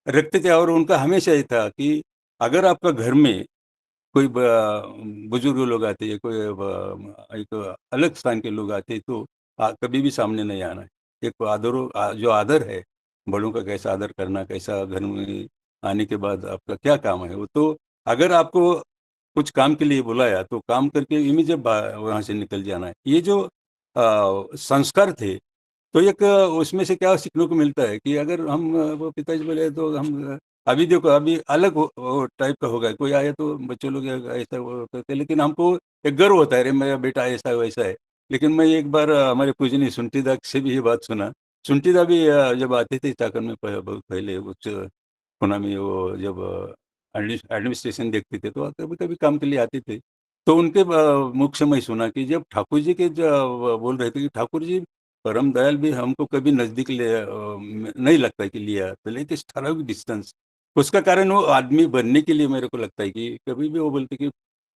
[SPEAKER 6] रखते थे, और उनका हमेशा ये था कि अगर आपका घर में कोई बुजुर्ग लोग आते या कोई एक अलग स्थान के लोग आते तो कभी भी सामने नहीं आना है। एक जो आदर है, बड़ों का कैसा आदर करना, कैसा घर में आने के बाद आपका क्या काम है, वो तो अगर आपको कुछ काम के लिए बुलाया तो काम करके इमीडिएट वहाँ से निकल जाना है। ये जो संस्कार थे, तो एक उसमें से क्या सीखने को मिलता है कि अगर हम वो पिताजी बोले तो हम अभी देखो अभी अलग वो टाइप का होगा, कोई आया तो बच्चों लोग ऐसा वो करते, लेकिन हमको एक गर्व होता है, अरे मेरा बेटा ऐसा वैसा है। लेकिन मैं एक बार हमारे पूजनीय सुंटीदा से भी ये बात सुना। सुंटीदा भी जब आते थे चाकन में बहुत पहले उच्च पुणे में, वो जब एडमिनिस्ट्रेशन देखते थे तो कभी कभी काम के लिए आते थे। तो उनके मुख से मैं सुना कि जब ठाकुर जी के बोल रहे थे कि ठाकुर जी परम दयाल भी हमको कभी नजदीक नहीं लगता है कि लिया, पहले कि ठराविक डिस्टेंस। उसका कारण वो आदमी बनने के लिए मेरे को लगता है कि कभी भी वो बोलते कि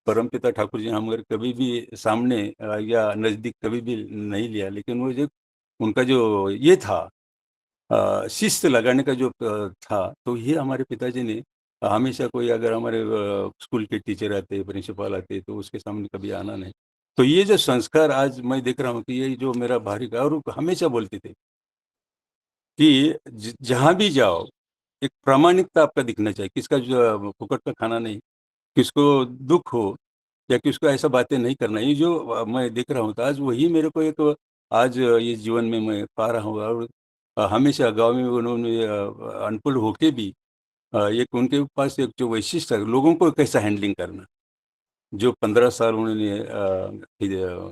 [SPEAKER 6] परम पिता ठाकुर जी हमारे कभी भी सामने या नजदीक कभी भी नहीं लिया, लेकिन वो जो उनका जो ये था शिस्त लगाने का जो था, तो ये हमारे पिताजी ने हमेशा कोई अगर हमारे स्कूल के टीचर आते, प्रिंसिपल आते, तो उसके सामने कभी आना नहीं। तो ये जो संस्कार आज मैं देख रहा हूँ कि ये जो मेरा भारी का, और वो हमेशा बोलते थे कि जहाँ भी जाओ, एक प्रामाणिकता आपका दिखना चाहिए, किसका जो फुकट का खाना नहीं, किसको दुःख हो या किसको ऐसा बातें नहीं करना। ये जो मैं देख रहा हूँ, तो आज वही मेरे को एक आज ये जीवन में मैं पा रहा हूँ। और हमेशा गाँव में उन्होंने अनपढ़ होके भी एक उनके पास एक जो वैशिष्ट है, लोगों को कैसा हैंडलिंग करना। जो 15 साल उन्होंने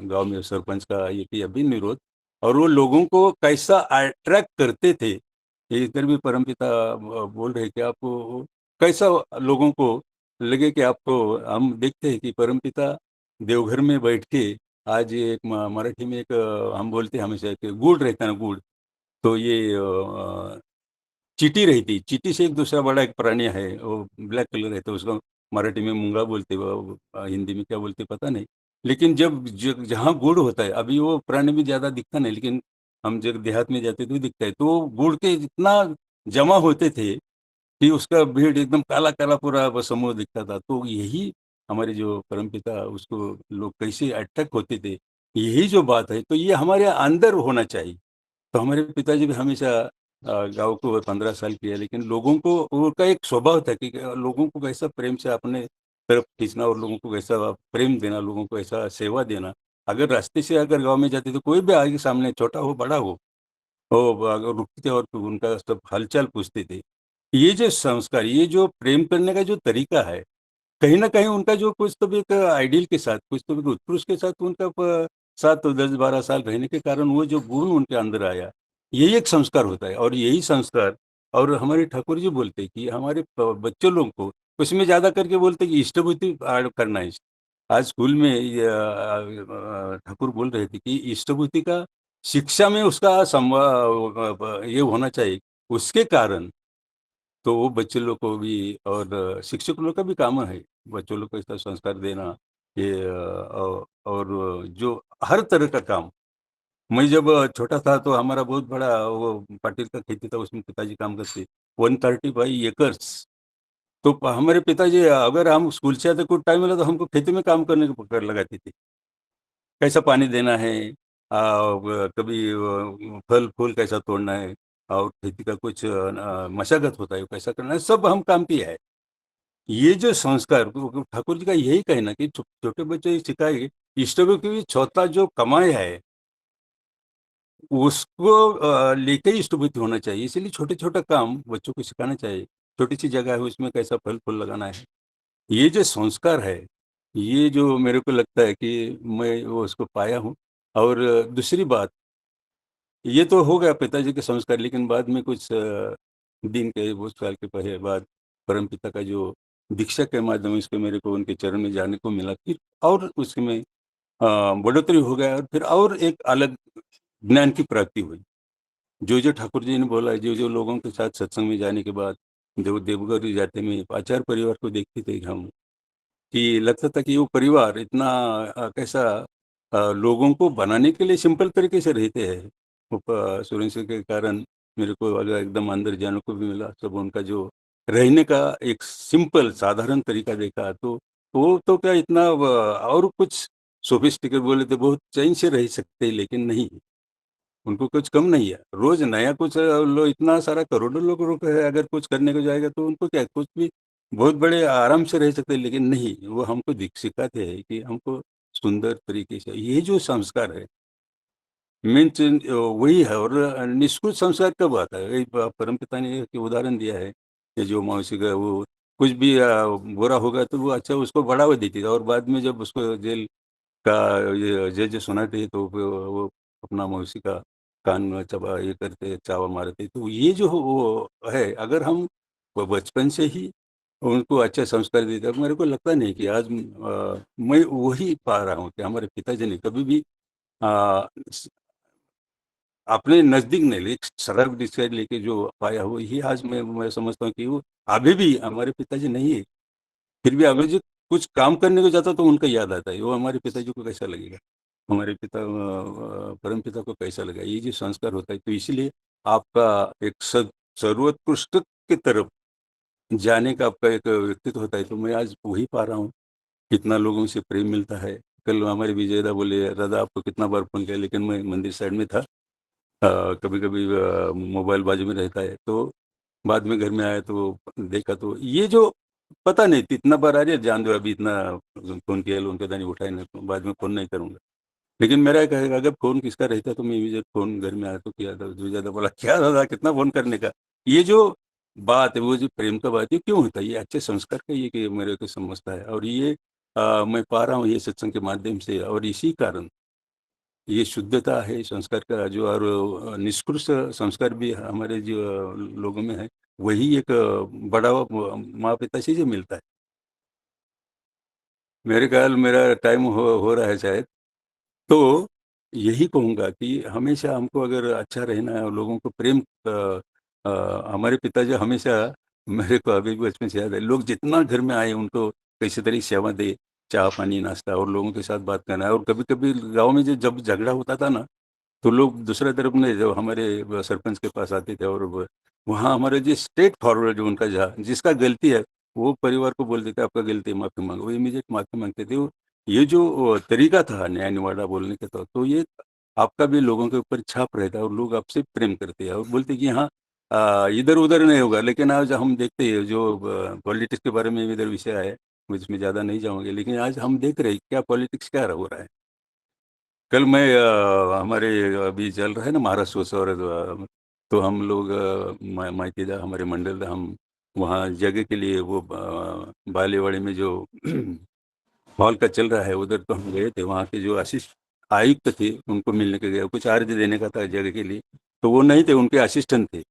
[SPEAKER 6] गाँव में सरपंच का ये किया बिन विरोध, और वो लोगों को कैसा अट्रैक्ट करते थे। ये इधर भी परमपिता बोल रहे कि आपको कैसा लोगों को लगे कि आपको, हम देखते हैं कि परमपिता देवघर में बैठ के आज ये एक मराठी में एक हम बोलते हैं हमेशा कि गुड़ रहता है ना, गुड़। तो ये चींटी रहती, चींटी से एक दूसरा बड़ा एक प्राणी है, वो ब्लैक कलर रहता है, उसको मराठी में मूंगा बोलते, वो हिंदी में क्या बोलते पता नहीं। लेकिन जब जहाँ गुड़ होता है, अभी वो प्राणी भी ज़्यादा दिखता नहीं, लेकिन हम जब देहात में जाते तो दिखता है। तो वो गुड़ के इतना जमा होते थे कि उसका भीड़ एकदम काला काला पूरा वो समूह दिखता था। तो यही हमारे जो परमपिता उसको लोग कैसे अट्रैक्ट होते थे, यही जो बात है, तो ये हमारे अंदर होना चाहिए। तो हमारे पिताजी भी हमेशा गाँव को 15 साल किया, लेकिन लोगों को उनका एक स्वभाव था कि लोगों को कैसा प्रेम से अपने तरफ खींचना, और लोगों को कैसा प्रेम देना, लोगों को ऐसा सेवा देना। अगर रास्ते से अगर गाँव में जाते तो कोई भी आगे सामने छोटा हो बड़ा हो, वो अगर रुकते थे और उनका सब हालचाल पूछते थे। ये जो संस्कार, ये जो प्रेम करने का जो तरीका है, कहीं न कहीं उनका जो कुछ तो भी एक आइडियल के साथ, कुछ तो भी उत्कृष्ट के साथ उनका साथ 10-12 साल रहने के कारण वो जो गुण उनके अंदर आया, यही एक संस्कार होता है। और यही संस्कार, और हमारे ठाकुर जी बोलते हैं कि हमारे बच्चों लोगों को उसमें ज़्यादा करके बोलते हैं कि इष्टभूति करना है। आज स्कूल में ठाकुर बोल रहे थे कि इष्टभूति का शिक्षा में उसका ये होना चाहिए। उसके कारण तो वो बच्चे लोग को भी और शिक्षक लोग का भी काम है, बच्चों लोग को ऐसा संस्कार देना। ये और जो हर तरह का काम, मैं जब छोटा था तो हमारा बहुत बड़ा वो पाटिल का खेती था, उसमें पिताजी काम करते। 135 एकर्स तो हमारे पिताजी अगर हम स्कूल से आते कुछ टाइम मिला तो हमको खेती में काम करने को कर लगाती थी। कैसा पानी देना है, कभी फल फूल कैसा तोड़ना है, और खेती का कुछ मशागत होता है कैसा करना है, सब हम काम किया है। ये जो संस्कार ठाकुर जी का यही कहना कि छोटे बच्चे सिखाए, इष्ट की छोटा जो कमाई है उसको लेके ही इष्टभूति होना चाहिए। इसलिए छोटे-छोटे काम बच्चों को सिखाना चाहिए। छोटी-सी जगह है उसमें कैसा फल-फूल लगाना है। ये जो संस्कार है, ये जो मेरे को लगता है कि मैं वो उसको पाया हूँ। और दूसरी बात, ये तो हो गया पिताजी के संस्कार, लेकिन बाद में कुछ दिन के बहुत साल के पहले बाद परमपिता का जो दीक्षा के माध्यम से मेरे को उनके चरण में जाने को मिला, फिर और उसमें बढ़ोतरी हो गया और फिर और एक अलग ज्ञान की प्राप्ति हुई। जो ठाकुर जी ने बोला, जो लोगों के साथ सत्संग में जाने के बाद, जब देवघर जाते में आचार्य परिवार को देखते थे हम, कि लगता था कि वो परिवार इतना कैसा लोगों को बनाने के लिए सिंपल तरीके से रहते हैं। वो सूर्यवंशी के कारण मेरे को अगर एकदम अंदर जाने को भी मिला, सब उनका जो रहने का एक सिंपल साधारण तरीका देखा, तो वो तो क्या इतना और कुछ सोफिस्टिकेट बोले तो बहुत चैन से रह सकते, लेकिन नहीं, उनको कुछ कम नहीं है। रोज़ नया कुछ लो, इतना सारा करोड़ों लोग रुक है, अगर कुछ करने को जाएगा तो उनको क्या कुछ भी बहुत बड़े आराम से रह सकते हैं, लेकिन नहीं, वो हमको सिखाते हैं कि हमको सुंदर तरीके से ये जो संस्कार है मीन्स वही है। और निष्कुछ संस्कार कब आता है? एक परमपिता ने एक उदाहरण दिया है कि जो मौसी का वो कुछ भी बुरा होगा तो वो अच्छा उसको बढ़ावा देती थी, और बाद में जब उसको जेल का ये जज सुनाते हैं तो वो अपना मौसी का कान में चबा ये करते चावा मारते। तो ये जो वो है, अगर हम वो बचपन से ही उनको अच्छे संस्कार देते हैं, मेरे को लगता नहीं कि आज मैं वही पा रहा हूँ कि हमारे पिताजी ने कभी भी अ, स अपने नज़दीक नहीं, एक सड़क दिशा लेके जो पाया हो, ये आज मैं समझता हूँ कि वो अभी भी हमारे पिताजी नहीं है। फिर भी अगर जो कुछ काम करने को जाता तो उनका याद आता है, वो हमारे पिताजी को कैसा लगेगा? हमारे परमपिता को कैसा लगेगा? ये जो संस्कार होता है, तो इसीलिए आपका एक सर्वोत्कृष्ट की तरफ जाने का आपका एक व्यक्तित्व होता है, तो मैं आज वही पा रहा हूँ। कितना लोगों से प्रेम मिलता है। कल हमारे विजयदा बोले, "दादा आपको कितना बार फ़ोन किया?" लेकिन मैं मंदिर साइड में था। कभी-कभी मोबाइल बाजू में रहता है, तो बाद में घर में आया तो देखा, तो ये जो पता नहीं इतना बार आ रही है, जान दो अभी इतना फ़ोन किया उनका नहीं उठाया, नहीं तो बाद में फ़ोन नहीं करूँगा। लेकिन मेरा एक है, अगर फ़ोन किसका रहता तो मैं इमीडिएट फ़ोन घर में आया तो किया था। जो ज़्यादा बोला, "क्या दादा कितना फ़ोन करने का?" ये जो बात है, वो जो प्रेम का बात है, क्यों होता है? ये अच्छे संस्कार का ये कि मेरे को समझता है, और ये मैं पा रहा हूँ ये सत्संग के माध्यम से, और इसी कारण ये शुद्धता है संस्कार का जो, और निष्कृष्ट संस्कार भी हमारे जो लोगों में है, वही एक बढ़ावा माँ-पिता से ही मिलता है। मेरे ख़्याल मेरा टाइम हो रहा है शायद। तो यही कहूँगा कि हमेशा हमको अगर अच्छा रहना है और लोगों को प्रेम हमारे पिताजी हमेशा मेरे को अभी भी बचपन से याद है, लोग जितना घर में आए उनको कैसे तरह की सेवा दे, चाय-पानी, नाश्ता, और लोगों के साथ बात करना है। और कभी-कभी गाँव में जो जब झगड़ा होता था ना, तो लोग दूसरे तरफ में जब हमारे सरपंच के पास आते थे, और वहाँ हमारे जो स्ट्रेट फॉरवर्ड जो उनका जहाँ जिसका गलती है, वो परिवार को बोल देते आपका गलती है, माफ़ी माँगो, वो इमीडिएट माफ़ी माँगते थे। ये जो तरीका था न्याय निवाड़ा बोलने का, तो ये आपका भी लोगों के ऊपर छाप रहता है, और लोग आपसे प्रेम करते हैं और बोलते हैं कि हाँ इधर-उधर नहीं होगा। लेकिन आज हम देखते हैं जो पॉलिटिक्स के बारे में इधर विषय आया, मैं इसमें ज़्यादा नहीं जाऊँगा, लेकिन आज हम देख रहे हैं क्या पॉलिटिक्स क्या हो रहा है। कल मैं हमारे अभी चल रहा है ना महाराष्ट्र और तो हम लोग माइतीदा हमारे मंडल का हम वहाँ जगह के लिए वो बालेवाड़ी में जो हॉल का चल रहा है, उधर तो हम गए थे। वहाँ के जो आयुक्त थे उनको मिलने के गए, कुछ अर्ज देने का था जगह के लिए, तो वो नहीं थे, उनके असिस्टेंट थे।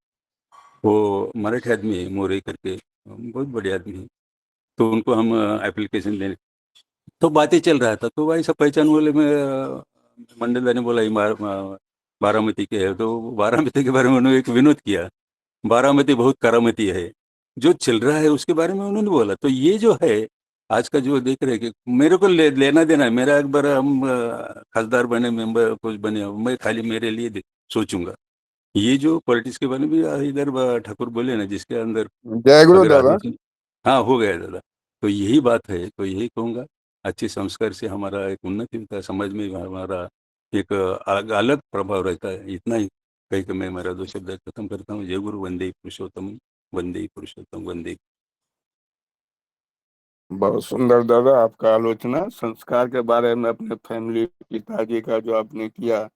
[SPEAKER 6] वो मराठी आदमी है मोरे करके, बहुत बढ़िया आदमी है। तो उनको हम एप्लीकेशन देने, तो बातें चल रहा था, तो भाई सब पहचान वाले में मंडल ने बोला ये बारामती के है, तो बारामती के बारे में उन्होंने एक विनोद किया, बारामती बहुत करामती है, जो चल रहा है उसके बारे में उन्होंने बोला। तो ये जो है आज का जो देख रहे हैं कि मेरे को लेना देना है, मेरा एक बार हम खासदार बने, मेंबर कुछ बने, मैं खाली मेरे लिए सोचूंगा। ये जो पॉलिटिक्स के बारे में भी इधर ठाकुर बोले ना, जिसके अंदर
[SPEAKER 1] जय गुरु
[SPEAKER 6] अगर
[SPEAKER 1] दादा।
[SPEAKER 6] आदमी हाँ, हो गया दादा। तो यही बात है, तो यही कहूँगा, अच्छे संस्कार से हमारा एक उन्नति होता है, समाज में हमारा एक अलग प्रभाव रहता है। इतना ही कह के मैं मेरा 2 शब्द खत्म करता हूँ। जय गुरु, वंदे पुरुषोत्तम, वंदे पुरुषोत्तम, वंदे।
[SPEAKER 1] बहुत सुंदर दादा आपका आलोचना संस्कार के बारे में अपने फैमिली पिताजी का जो आपने किया,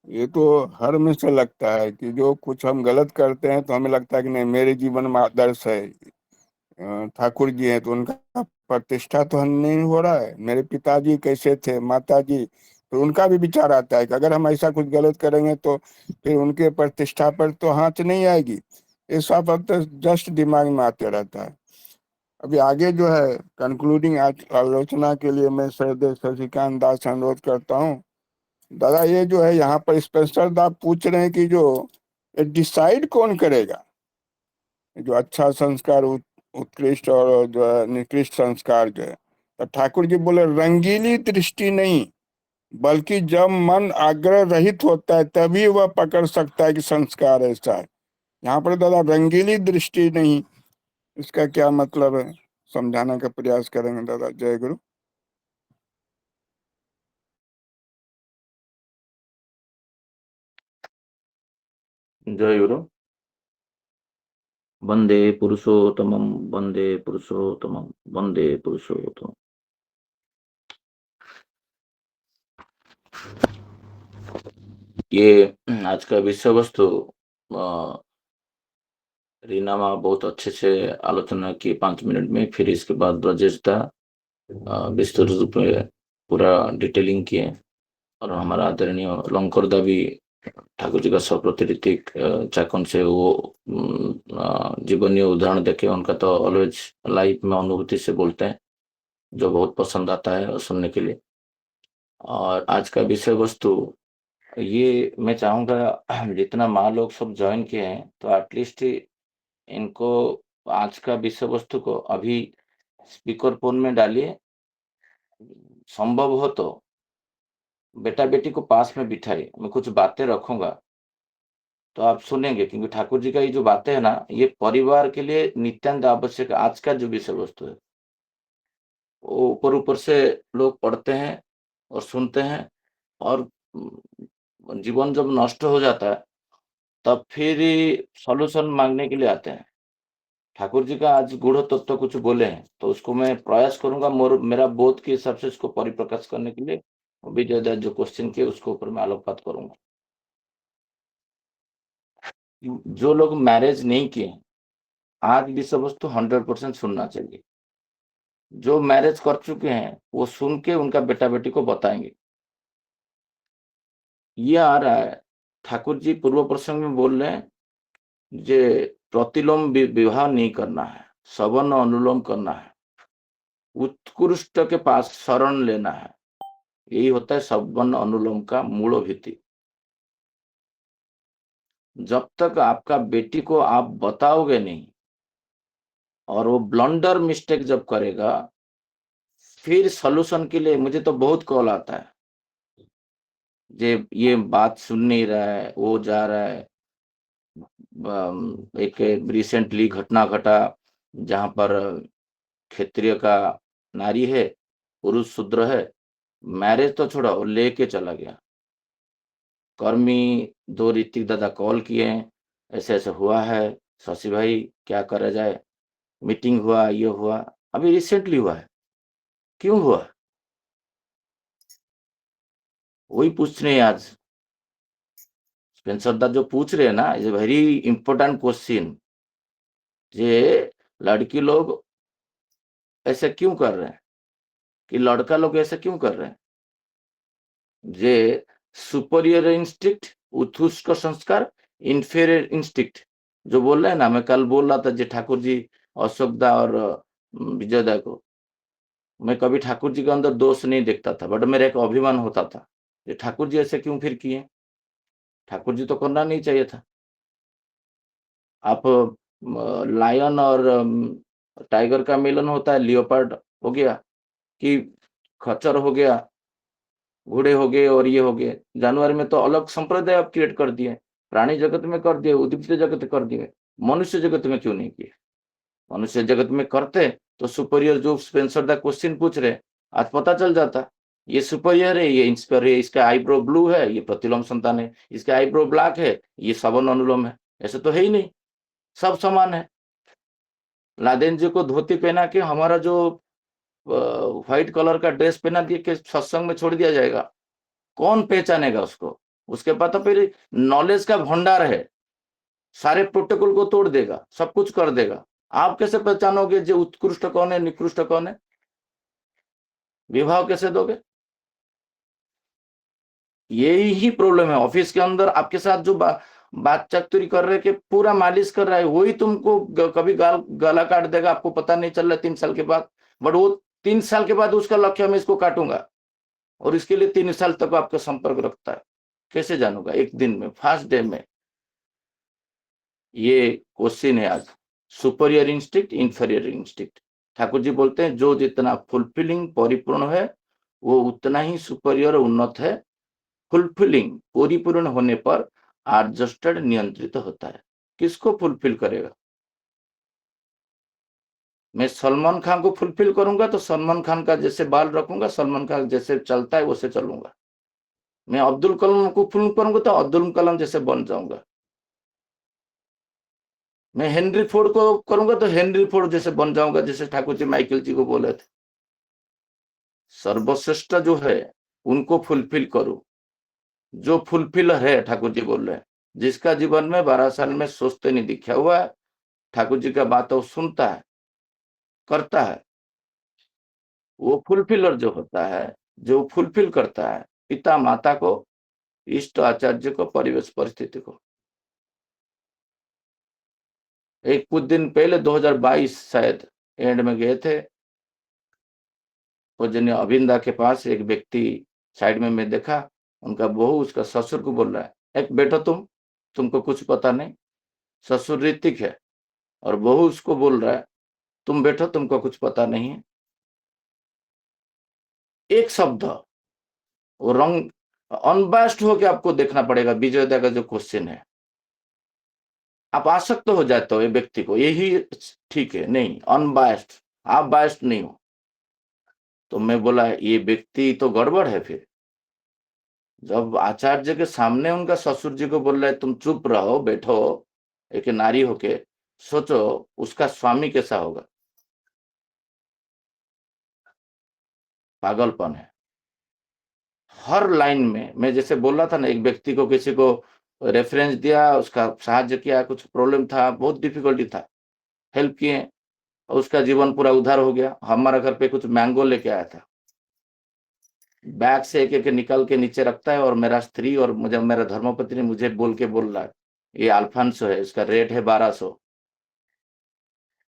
[SPEAKER 1] ये तो हर में से लगता है कि जो कुछ हम गलत करते हैं तो हमें लगता है कि नहीं मेरे जीवन में आदर्श है, ठाकुर जी हैं तो उनका प्रतिष्ठा तो नहीं हो रहा है, मेरे पिताजी कैसे थे, माताजी, तो उनका भी विचार आता है कि अगर हम ऐसा कुछ गलत करेंगे तो फिर उनके प्रतिष्ठा पर तो हाथ नहीं आएगी। ये सब अब जस्ट दिमाग में आते रहता है। अभी आगे जो है कंक्लूडिंग आलोचना के लिए मैं श्रद्धेय शशिकांत दास से अनुरोध करता हूँ। दादा ये जो है यहाँ पर स्पेशल दा पूछ रहे हैं कि जो डिसाइड कौन करेगा जो अच्छा संस्कार उत्कृष्ट और जो है निकृष्ट संस्कार जो है, तो ठाकुर जी बोले रंगीली दृष्टि नहीं, बल्कि जब मन आग्रह रहित होता है तभी वह पकड़ सकता है कि संस्कार ऐसा है। यहाँ पर दादा रंगीली दृष्टि नहीं, इसका क्या मतलब है समझाने का प्रयास करेंगे दादा। जय गुरु।
[SPEAKER 7] जय गुरु। वंदे पुरुषोत्तमं, वंदे पुरुषोत्तमं, वंदे पुरुषोत्तमं। ये आज का विषय वस्तु रीना माँ बहुत अच्छे से आलोचना की 5 मिनट में, फिर इसके बाद ब्रजेश दा विस्तृत रूप में पूरा डिटेलिंग किए, और हमारा आदरणीय लंकर दा भी ठाकुर जी का सप्रतिरितिक चाकन से वो जीवनीय उदाहरण देखे, उनका तो ऑलवेज लाइफ में अनुभूति से बोलते हैं, जो बहुत पसंद आता है सुनने के लिए। और आज का विषय वस्तु ये मैं चाहूंगा जितना माँ लोग सब ज्वाइन किए हैं तो एटलीस्ट इनको आज का विषय वस्तु को अभी स्पीकर फोन में डालिए, संभव हो तो बेटा बेटी को पास में बिठाइए, मैं कुछ बातें रखूंगा तो आप सुनेंगे, क्योंकि ठाकुर जी का ये जो बातें है ना, ये परिवार के लिए नित्यानंद आवश्यक। आज का जो विषय वस्तु है वो ऊपर ऊपर से लोग पढ़ते हैं और सुनते हैं, और जीवन जब नष्ट हो जाता है तब फिर सॉल्यूशन मांगने के लिए आते हैं। ठाकुर जी का आज गूढ़ तत्व कुछ बोले हैं तो उसको मैं प्रयास करूंगा मेरा बोध के हिसाब से इसको परिप्रकाश करने के लिए। विजय दत्त जो क्वेश्चन किए उसके ऊपर मैं आलोकपात करूंगा। जो लोग मैरिज नहीं किए आज विषय वस्तु 100% सुनना चाहिए। जो मैरिज कर चुके हैं वो सुन के उनका बेटा बेटी को बताएंगे। ये आ रहा है, ठाकुर जी पूर्व प्रसंग में बोल रहे हैं जे प्रतिलोम विवाह नहीं करना है, सवर्ण अनुलोम करना है, उत्कृष्ट के पास शरण लेना है। यही होता है सवर्ण अनुलोम का मूल भीति। जब तक आपका बेटी को आप बताओगे नहीं और वो ब्लंडर मिस्टेक जब करेगा, फिर सॉल्यूशन के लिए मुझे तो बहुत कॉल आता है, ये बात सुन नहीं रहा है, वो जा रहा है। एक रिसेंटली घटना घटा जहां पर क्षत्रिय का नारी है, पुरुष शूद्र है, मैरिज तो छोड़ा वो लेके चला गया। कर्मी 2 ऋतिक दादा कॉल किए हैं, ऐसे ऐसे हुआ है शशि भाई, क्या करा जाए, मीटिंग हुआ, ये हुआ, अभी रिसेंटली हुआ है। क्यों हुआ वही पूछ रहे हैं आज स्पेंसर दा जो पूछ रहे हैं ना, इज वेरी इंपॉर्टेंट क्वेश्चन। ये लड़की लोग ऐसे क्यों कर रहे हैं, कि लड़का लोग ऐसे क्यों कर रहे हैं? जे सुपरियर इंस्टिक्ट, उत्कृष्ट संस्कार, इंफीरियर इंस्टिक्ट जो बोल रहे हैं ना। मैं कल बोल रहा था जे ठाकुर जी, अशोक दा और विजय दा को, मैं कभी ठाकुर जी के अंदर दोष नहीं देखता था, बट मेरा एक अभिमान होता था कि ठाकुर जी ऐसे क्यों फिर किए, ठाकुर जी तो करना नहीं चाहिए था। आप लायन और टाइगर का मिलन होता है, लियोपार्ड हो गया कि खच्चर हो गया, घोड़े हो गए और ये हो गए, जानवर में तो अलग संप्रदाय आप क्रिएट कर दिए, प्राणी जगत में कर दिए, उद्भिद जगत कर दिए, मनुष्य जगत में क्यों नहीं किए? मनुष्य जगत में करते तो सुपीरियर जो स्पेंसर दा क्वेश्चन पूछ रहे आज पता चल जाता, ये सुपीरियर है, ये इंस्पायर है, इसका आईब्रो ब्लू है, ये प्रतिलोम संतान है, इसका आईब्रो ब्लैक है, ये सवन अनुलोम है। ऐसे तो है ही नहीं, सब समान है। लादेन जी को धोती पहना के हमारा जो व्हाइट कलर का ड्रेस पहना दिए के सत्संग में छोड़ दिया जाएगा, कौन पहचानेगा उसको? उसके पास तो फिर नॉलेज का भंडार है, सारे प्रोटोकॉल को तोड़ देगा, सब कुछ कर देगा। आप कैसे पहचानोगे जो उत्कृष्ट कौन है, निकृष्ट कौन है? विभाव कैसे दोगे? यही ही प्रॉब्लम है। ऑफिस के अंदर आपके साथ जो बात चतुरी कर रहे कि पूरा मालिश कर रहा है, वही तुमको कभी गला काट देगा, आपको पता नहीं चल रहा 3 साल के बाद। बट वो 3 साल के बाद उसका लक्ष्य मैं इसको काटूंगा, और इसके लिए 3 साल तक आपका संपर्क रखता है। कैसे जानूंगा? एक दिन में, फर्स्ट डे में। ये क्वेश्चन है आज, superior instinct, inferior instinct. Thakur ji बोलते हैं जो जितना फुलफिलिंग, परिपूर्ण है, वो उतना ही सुपीरियर, उन्नत है। फुलफिलिंग, परिपूर्ण होने पर एडजस्टेड, नियंत्रित होता है। किसको फुलफिल करेगा? मैं सलमान खान को फुलफिल करूंगा तो सलमान खान का जैसे बाल रखूंगा, सलमान खान जैसे चलता है वैसे चलूंगा। मैं अब्दुल कलाम को फुल करूंगा तो अब्दुल कलाम जैसे बन जाऊंगा। मैं हेनरी फोर्ड को करूंगा तो हेनरी फोर्ड जैसे बन जाऊंगा, जैसे ठाकुर जी माइकल जी को बोले थे। सर्वश्रेष्ठ जो है उनको फुलफिल करो, जो फुलफिल है। ठाकुर जी बोल रहे हैं जिसका जीवन में 12 साल में सोचते नहीं दिखा हुआ है, ठाकुर जी का बात वो सुनता है, करता है, वो फुलफिलर जो होता है, जो फुलफिल करता है पिता माता को, इष्ट आचार्य को, परिवेश परिस्थिति को। एक कुछ दिन पहले 2022 शायद एंड में गए थे, पूजनीय अभिंदा के पास एक व्यक्ति साइड में मैं देखा, उनका बहू उसका ससुर को बोल रहा है, एक बेटा तुमको कुछ पता नहीं। ससुर ऋतिक है और बहू उसको बोल रहा है तुम बैठो, तुमको कुछ पता नहीं है। एक शब्द वो रंग अनबायस्ड होकर आपको देखना पड़ेगा। विजयोदय का जो क्वेश्चन है, आप आसक्त हो जाते हो ये व्यक्ति को, यही ठीक है, नहीं अनबायस्ड, आप बायस्ड नहीं हो। तो मैं बोला ये व्यक्ति तो गड़बड़ है। फिर जब आचार्य के सामने उनका ससुर जी को बोल रहा है तुम चुप रहो, बैठो, एक नारी होके, सोचो उसका स्वामी कैसा होगा। पागलपन है हर लाइन में। मैं जैसे बोल रहा था ना, एक व्यक्ति को किसी को रेफरेंस दिया, उसका साहाଯ୍य किया, कुछ प्रॉब्लम था, बहुत डिफिकल्टी था, हेल्प किए, और उसका जीवन पूरा उद्धार हो गया। हमारा घर पे कुछ मैंगो लेके आया था, बैग से एक एक निकल के नीचे रखता है, और मेरा स्त्री और मुझे मेरा धर्मपत्नी ने मुझे बोल के बोल रहा है ये अल्फांसो है, इसका रेट है 1200।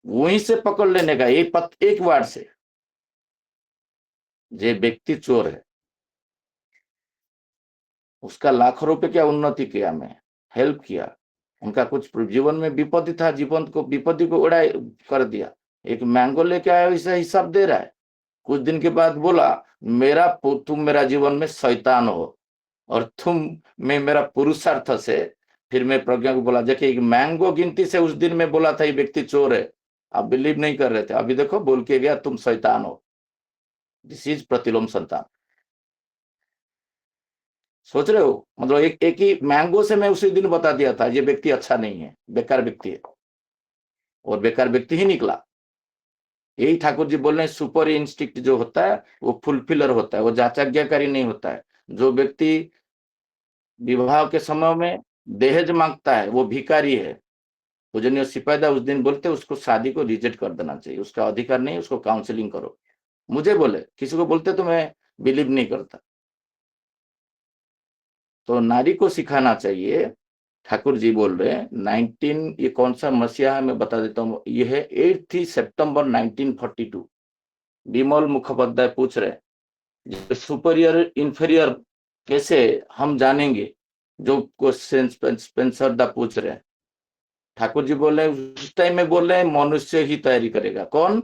[SPEAKER 7] वहीं से पकड़ लेने का एक वर्ड से, ये व्यक्ति चोर है। उसका लाखों रुपए क्या उन्नति किया, मैं हेल्प किया। उनका कुछ जीवन में विपत्ति था, विपत्ति को उड़ा कर दिया। एक मैंगो लेके आया, इसे हिसाब दे रहा है। कुछ दिन के बाद बोला तुम मेरा जीवन में शैतान हो, और मैं मेरा पुरुषार्थ से। फिर मैं प्रज्ञा को बोला देखिए एक मैंगो गिनती से उस दिन में बोला था ये व्यक्ति चोर है, आप बिलीव नहीं कर रहे थे, अभी देखो बोल के गया तुम शैतान हो। दिस इज प्रतिलोम संतान। सोच रहे हो? मतलब एक ही मैंगो से मैं उसी दिन बता दिया था ये व्यक्ति अच्छा नहीं है, बेकार व्यक्ति है, और बेकार व्यक्ति ही निकला। यही ठाकुर जी बोल रहे हैं सुपर इंस्टिंक्ट जो होता है वो फुलफिलर होता है, वो जाचाज्ञाकारी नहीं होता है। जो व्यक्ति विवाह के समय में दहेज मांगता है वो भिखारी है। पूजनीय सिपाहीदा उस दिन बोलते उसको शादी को रिजेक्ट कर देना चाहिए, उसका अधिकार नहीं, उसको काउंसलिंग करो। मुझे बोले, किसी को बोलते तो मैं बिलीव नहीं करता। तो नारी को सिखाना चाहिए। ठाकुर जी बोल रहे हैं 19, ये कौन सा मसीहा है मैं बता देता हूँ, ये है 8 सितंबर 1942। विमल मुखोपाध्याय पूछ रहे सुपीरियर इंफीरियर कैसे हम जानेंगे, जो क्वेश्चन स्पेंसर दा पूछ रहे हैं। ठाकुर जी बोल रहे हैं उस टाइम में बोल रहे हैं मनुष्य ही तैयारी करेगा। कौन?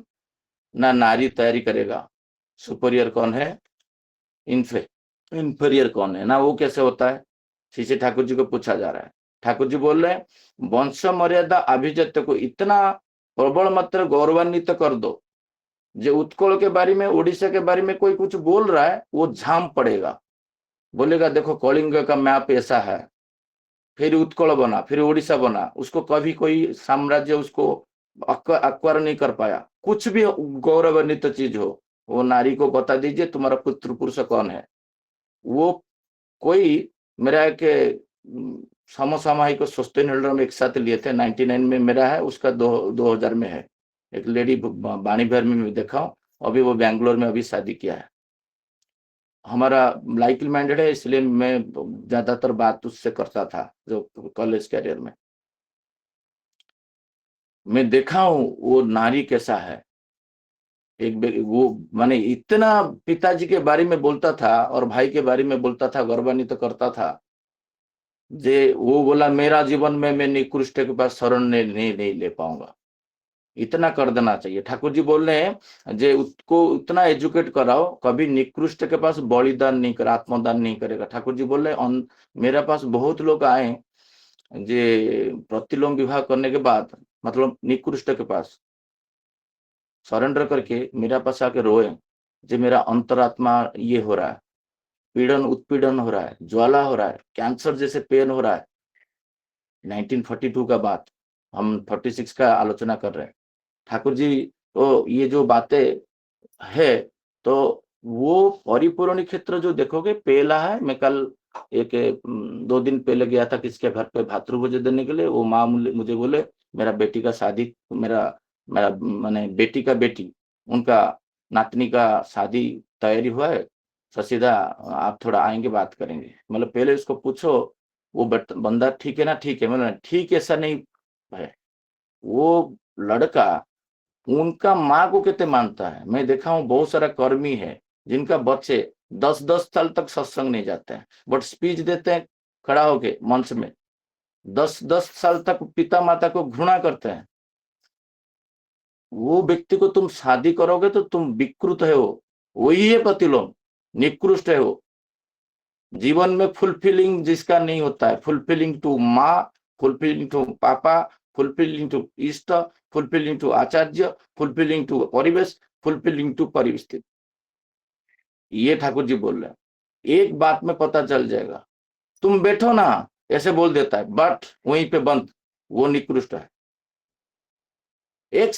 [SPEAKER 7] ना नारी तैयारी करेगा। सुपीरियर कौन है, इंफीरियर कौन है ना, वो कैसे होता है? श्री ठाकुर जी को पूछा जा रहा है। ठाकुर जी बोल रहे हैं वंश मर्यादा अभिजात्य को इतना प्रबल मात्रा गौरवान्वित कर दो। जो उत्कल के बारे में, उड़ीसा के बारे में कोई कुछ बोल रहा है, वो झाम पड़ेगा, बोलेगा देखो कलिंग का मैप ऐसा है, फिर उत्कल बना, फिर उड़ीसा बना। उसको कभी कोई साम्राज्य उसको अक्वायर नहीं कर पाया। कुछ भी गौरवान्वित चीज हो, वो नारी को बता दीजिए तुम्हारा पुत्र पुरुष कौन है। वो कोई मेरा एक समसामयिक सस्टेन एल्बम एक साथ लिए थे, 99 में मेरा है, उसका 2000 में है। एक लेडी बाणी भर में देखा हूँ, अभी वो बैंगलोर में अभी शादी किया है। हमारा लाइक माइंडेड है, इसलिए मैं ज्यादातर बात उससे करता था जो कॉलेज कैरियर में। मैं देखा हूं वो नारी कैसा है। वो माने इतना पिताजी के बारे में बोलता था और भाई के बारे में बोलता था, गौरवान्वित करता था। जे वो बोला मेरा जीवन में मैं निकृष्ट के पास शरण नहीं ले पाऊंगा। इतना कर देना चाहिए। ठाकुर जी बोल रहे हैं जे उसको उतना एजुकेट कराओ, कभी निकृष्ट के पास बलिदान नहीं करे, आत्मदान नहीं करेगा। ठाकुर जी बोल रहे हैं मेरे पास बहुत लोग आए जे प्रतिलोम विवाह करने के बाद, मतलब निकृष्ट के पास सरेंडर करके मेरा पास आके रोए, जे मेरा अंतरात्मा ये हो रहा है, पीड़न उत्पीड़न हो रहा है, ज्वाला हो रहा है, कैंसर जैसे पेन हो रहा है। 1942 का बात, हम 46 का आलोचना कर रहे हैं। ठाकुर जी तो ये जो बातें है, तो वो परिपूर्ण क्षेत्र जो देखोगे पहला है। मैं कल 2 दिन पहले गया था किसके घर पे भातृ भोज देने के लिए। वो माँ मुझे बोले मेरा बेटी का शादी, मेरा माने बेटी का बेटी, उनका नातनी का शादी तैयारी हुआ है, ससीदा आप थोड़ा आएंगे बात करेंगे। मतलब पहले उसको पूछो वो बंदा ठीक है ना? ठीक है। मतलब ठीक ऐसा नहीं है। वो लड़का उनका माँ को कितने मानता है। मैं देखा हूँ बहुत सारा कर्मी है जिनका बच्चे 10-10 साल तक सत्संग नहीं जाते हैं, बट स्पीच देते हैं खड़ा होके मंच में। 10-10 साल तक पिता माता को घृणा करते हैं। वो व्यक्ति को तुम शादी करोगे तो तुम विकृत है, हो वही है प्रतिलोम, निकृष्ट है वो। जीवन में फुलफिलिंग जिसका नहीं होता है, फुलफिलिंग टू माँ, फुलफिलिंग टू पापा, फुलफिलिंग टू इष्ट, फुलफिलिंग टू आचार्य, फुलफिलिंग टू परिवेश, फुलफिलिंग टू परिस्थिति। ये ठाकुर जी बोल रहे हैं। एक बात में पता चल जाएगा, तुम बैठो ना ऐसे बोल देता है, बट वहीं पे बंद, वो निकृष्ट है। एक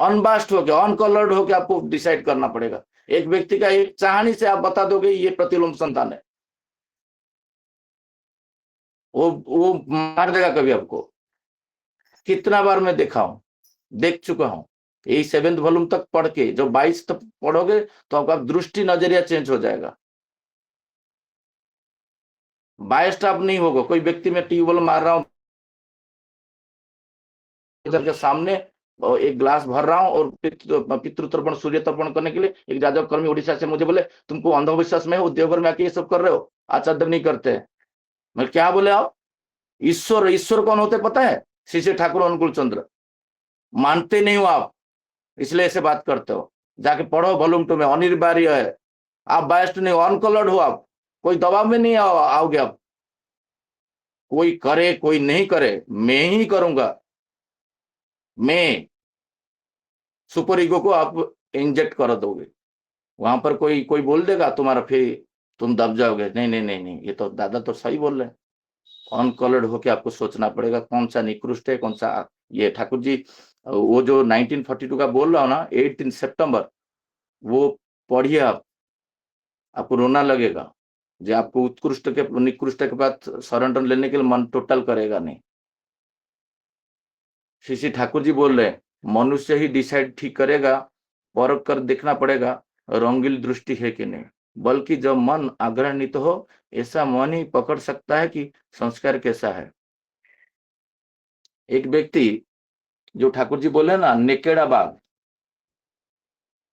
[SPEAKER 7] अनबास्ट हो गया, अनकलर्ड हो गया, आपको डिसाइड करना पड़ेगा। एक व्यक्ति का एक चाहनी से आप बता दोगे ये प्रतिलोम संतान है, वो मार देगा कभी आपको। कितना बार मैं देखा हूं, देख चुका हूं। यही 7th वॉल्यूम तक पढ़ के जब 22 तक पढ़ोगे तो आपका दृष्टि नजरिया चेंज हो जाएगा। बायस्ड आप नहीं होगा। कोई व्यक्ति में ट्यूबवेल मार रहा हूं इधर के सामने, एक ग्लास भर रहा हूं और पितृतर्पण सूर्य तर्पण करने के लिए एक राजक कर्मी उड़ीसा से मुझे बोले तुमको अंधविश्वास में हो, देवघर में आके ये सब कर रहे हो, आचार्य नहीं करते। मैं क्या बोले आप? ईश्वर कौन होते पता है? श्री ठाकुर अनुकूल चंद्र। मानते नहीं हो आप, इसलिए ऐसे बात करते हो। जाके पढ़ो वॉल्यूम 2 में, अनिवार्य है। आप बायस्ड नहीं हो, अनकलर्ड हो आप, कोई दबाव में नहीं आओगे आप। कोई करे कोई नहीं करे, मैं ही करूंगा। मैं सुपर ईगो को आप इंजेक्ट कर दोगे, वहां पर कोई बोल देगा तुम्हारा, फिर तुम दब जाओगे। नहीं नहीं नहीं नहीं, ये तो दादा तो सही बोल रहे हैं। अनकलर्ड होके आपको सोचना पड़ेगा कौन सा निकृष्ट है, कौन सा ये। ठाकुर जी वो जो 1942 का बोल रहा हूँ ना, 18 सितंबर, वो पढ़िए आप, आपको रोना लगेगा। जो आपको उत्कृष्ट के निकृष्ट के बाद सरेंडर लेने के लिए मन टोटल करेगा नहीं। श्री ठाकुर जी बोल रहे हैं मनुष्य ही डिसाइड ठीक करेगा, परख कर देखना पड़ेगा रंगील दृष्टि है कि नहीं। बल्कि जब मन आग्रहित हो, ऐसा मन ही पकड़ सकता है कि संस्कार कैसा है। एक व्यक्ति जो ठाकुर जी बोले ना नेकेड़ा बाग,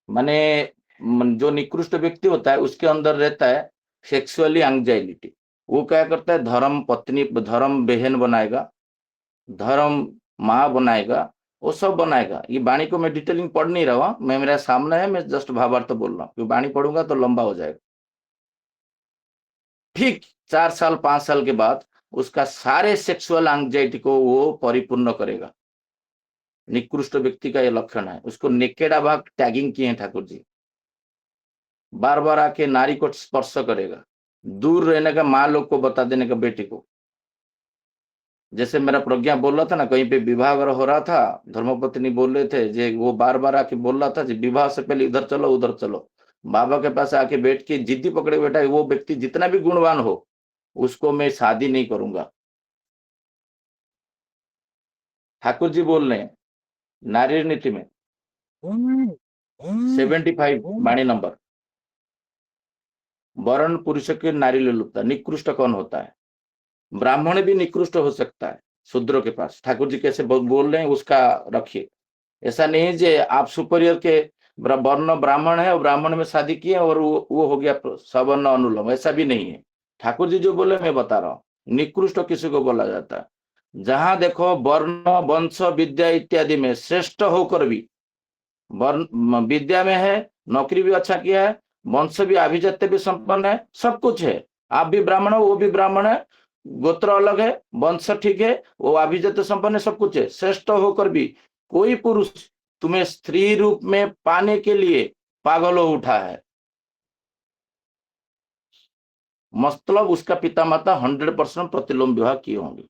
[SPEAKER 7] माने जो निकृष्ट व्यक्ति होता है उसके अंदर रहता है सेक्सुअली एंग्जाइटी। वो क्या करता है, धर्म पत्नी, धर्म बहन बनाएगा, धर्म माँ बनाएगा, वो सब बनाएगा। ये वाणी को मैं डिटेलिंग पढ़ नहीं रहा हूं, मैं मेरा सामने है, मैं जस्ट भावार्थ बोल रहा हूँ। वाणी पढ़ूंगा तो लंबा हो जाएगा। ठीक 4 साल 5 साल के बाद उसका सारे सेक्सुअल एंग्जाइटी को वो परिपूर्ण करेगा। निकृष्ट व्यक्ति का ये लक्षण है। उसको नेकेड़ा भाग टैगिंग किए हैं ठाकुर जी। बार बार आके नारी को स्पर्श करेगा, दूर रहने का माँ लोग को बता देने का बेटी को। जैसे मेरा प्रज्ञा बोल रहा था ना, कहीं पे विवाह अगर हो रहा था, धर्मपत्नी बोल रहे थे जे वो बार बार आके बोल रहा था जी विवाह से पहले इधर चलो उधर चलो। बाबा के पास आके बैठ के जिद्दी पकड़े बैठा है, वो व्यक्ति जितना भी गुणवान हो उसको मैं शादी नहीं करूंगा। ठाकुर जी बोल रहे हैं नारी नीति में 75 वाणी नंबर, वर्ण पुरुष के नारी लोलुपता। निकृष्ट कौन होता है? ब्राह्मण भी निकृष्ट हो सकता है शूद्रों के पास। ठाकुर जी कैसे बोल रहे हैं उसका रखिए। ऐसा नहीं जे आप सुपीरियर के वर्ण ब्राह्मण है और ब्राह्मण में शादी किए और वो हो गया सवर्ण अनुलोम, ऐसा भी नहीं है। ठाकुर जी जो बोले मैं बता रहा हूँ, निकृष्ट किसी को बोला जाता है। जहां देखो वर्ण वंश विद्या इत्यादि में श्रेष्ठ होकर भी, वर्ण विद्या में है, नौकरी भी अच्छा किया है, वंश भी अभिजात्य भी संपन्न है, सब कुछ है। आप भी ब्राह्मण हो, वो भी ब्राह्मण है, गोत्र अलग है, वंश ठीक है, वो अभिजात्य संपन्न है, सब कुछ है। श्रेष्ठ होकर भी कोई पुरुष तुम्हें स्त्री रूप में पाने के लिए पागल हो उठा है, मतलब उसका पिता माता 100% प्रतिलोम विवाह किए होंगे।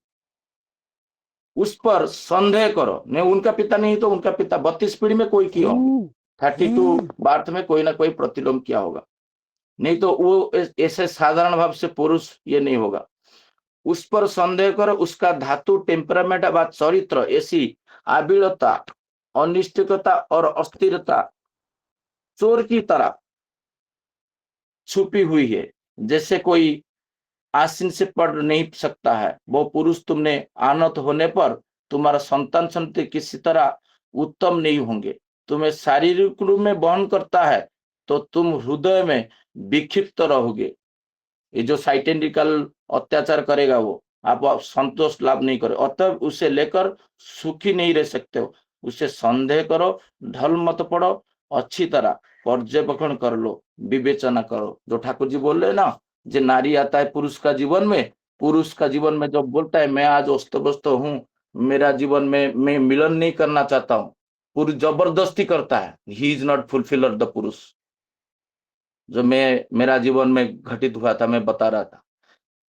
[SPEAKER 7] उस पर संदेह करो, नहीं उनका पिता नहीं तो उनका पिता 32 पीढ़ी में कोई किया होंगे, 32 बार्थ में कोई ना कोई प्रतिलोम किया होगा, नहीं तो वो ऐसे साधारण भाव से पुरुष ये नहीं होगा। उस पर संदेह करो, उसका धातु टेम्परामेंट अथवा चरित्र ऐसी आबिलता, अनिश्चितता और अस्थिरता चोर की तरह छुपी हुई है, जैसे कोई आसीन से पढ़ नहीं सकता है। वो पुरुष तुमने आनत होने पर तुम्हारा संतान संतति किसी तरह उत्तम नहीं होंगे। तुम्हें शारीरिक रूप में बहन करता है तो तुम हृदय में विक्षिप्त रहोगे। ये जो साइटेंडिकल अत्याचार करेगा वो आप संतोष लाभ नहीं करो, अतः उसे लेकर सुखी नहीं रह सकते हो। उसे संदेह करो, ढल मत पड़ो, अच्छी तरह पर्यवेक्षण कर लो, विवेचना करो। जो ठाकुर जी बोल रहे ना, जो नारी आता है पुरुष का जीवन में, पुरुष का जीवन में जो बोलता है मैं आज अस्त व्यस्त हूँ, मेरा जीवन में मैं मिलन नहीं करना चाहता हूँ, पुरुष जबरदस्ती करता है। He is not fulfiller the पुरुष। जो मेरा जीवन में घटित हुआ था, मैं बता रहा था,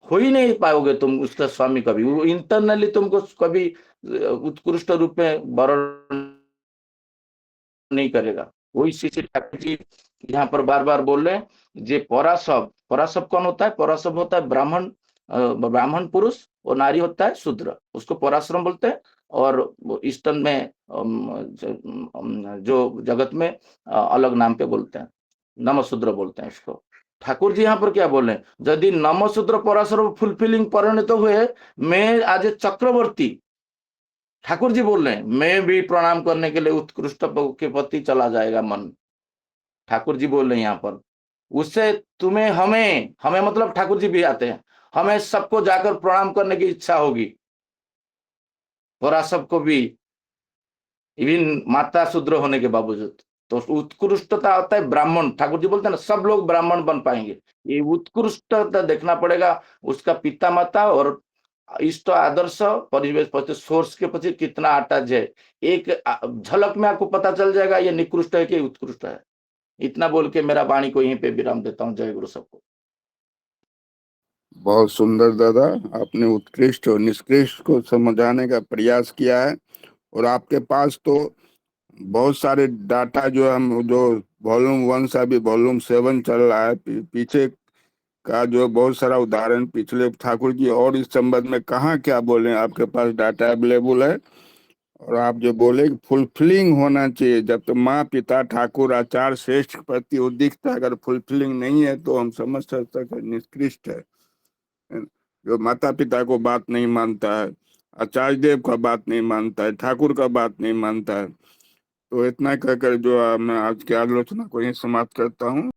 [SPEAKER 7] हो ही नहीं पाओगे तुम उसका स्वामी कभी। वो इंटरनली तुमको कभी उत्कृष्ट रूप में वर्ण नहीं करेगा। वही श्री ठाकुर जी यहाँ पर बार बार बोल रहे हैं, जे पराशव, पराशव कौन होता है? पराशव होता है ब्राह्मण, ब्राह्मण पुरुष, और नारी होता है शूद्र, उसको पराश्रम बोलते हैं। और ईस्टर्न में जो जगत में अलग नाम पे बोलते हैं, नमशूद्र बोलते हैं इसको। ठाकुर जी यहाँ पर क्या बोल रहे हैं? यदि नमशूद्र पराशर फुलफिलिंग परिणत हुए, मैं आज चक्रवर्ती, ठाकुर जी बोल रहे हैं मैं भी प्रणाम करने के लिए उत्कृष्ट के प्रति चला जाएगा मन। ठाकुर जी बोल रहे हैं यहाँ पर, उससे तुम्हें हमें मतलब ठाकुर जी भी आते हैं, हमें सबको जाकर प्रणाम करने की इच्छा होगी, पराशर को भी, इवन माता शूद्र होने के बावजूद। तो उत्कृष्टता होता है ब्राह्मण। ठाकुर जी बोलते हैं ना सब लोग ब्राह्मण बन पाएंगे, ये उत्कृष्टता देखना पड़ेगा उसका पिता माता और इष्ट आदर्श परिवेश पर, सोर्स के पीछे कितना अटैच है। एक झलक में आपको पता चल जाएगा ये निकृष्ट है कि उत्कृष्ट है। इतना बोल के मेरा वाणी को यहीं पे विराम देता हूँ। जय गुरु सबको।
[SPEAKER 1] बहुत सुंदर दादा, आपने उत्कृष्ट और निष्कृष्ट को समझाने का प्रयास किया है। और आपके पास तो बहुत सारे डाटा जो हम जो वॉल्यूम 1 से अभी वॉल्यूम 7 चल रहा है, पीछे का जो बहुत सारा उदाहरण पिछले ठाकुर जी और इस संबंध में कहाँ क्या बोले, आपके पास डाटा अवेलेबल है। और आप जो बोले फुलफिलिंग होना चाहिए, जब तो माँ पिता ठाकुर आचार्य श्रेष्ठ प्रति उदिखता, अगर फुलफिलिंग नहीं है तो हम समझ सकते हैं निष्कृष्ट है। जो माता पिता को बात नहीं मानता है, आचार्य देव का बात नहीं मानता है, ठाकुर का बात नहीं मानता है। तो इतना कहकर जो मैं आज की आलोचना को यही समाप्त करता हूँ।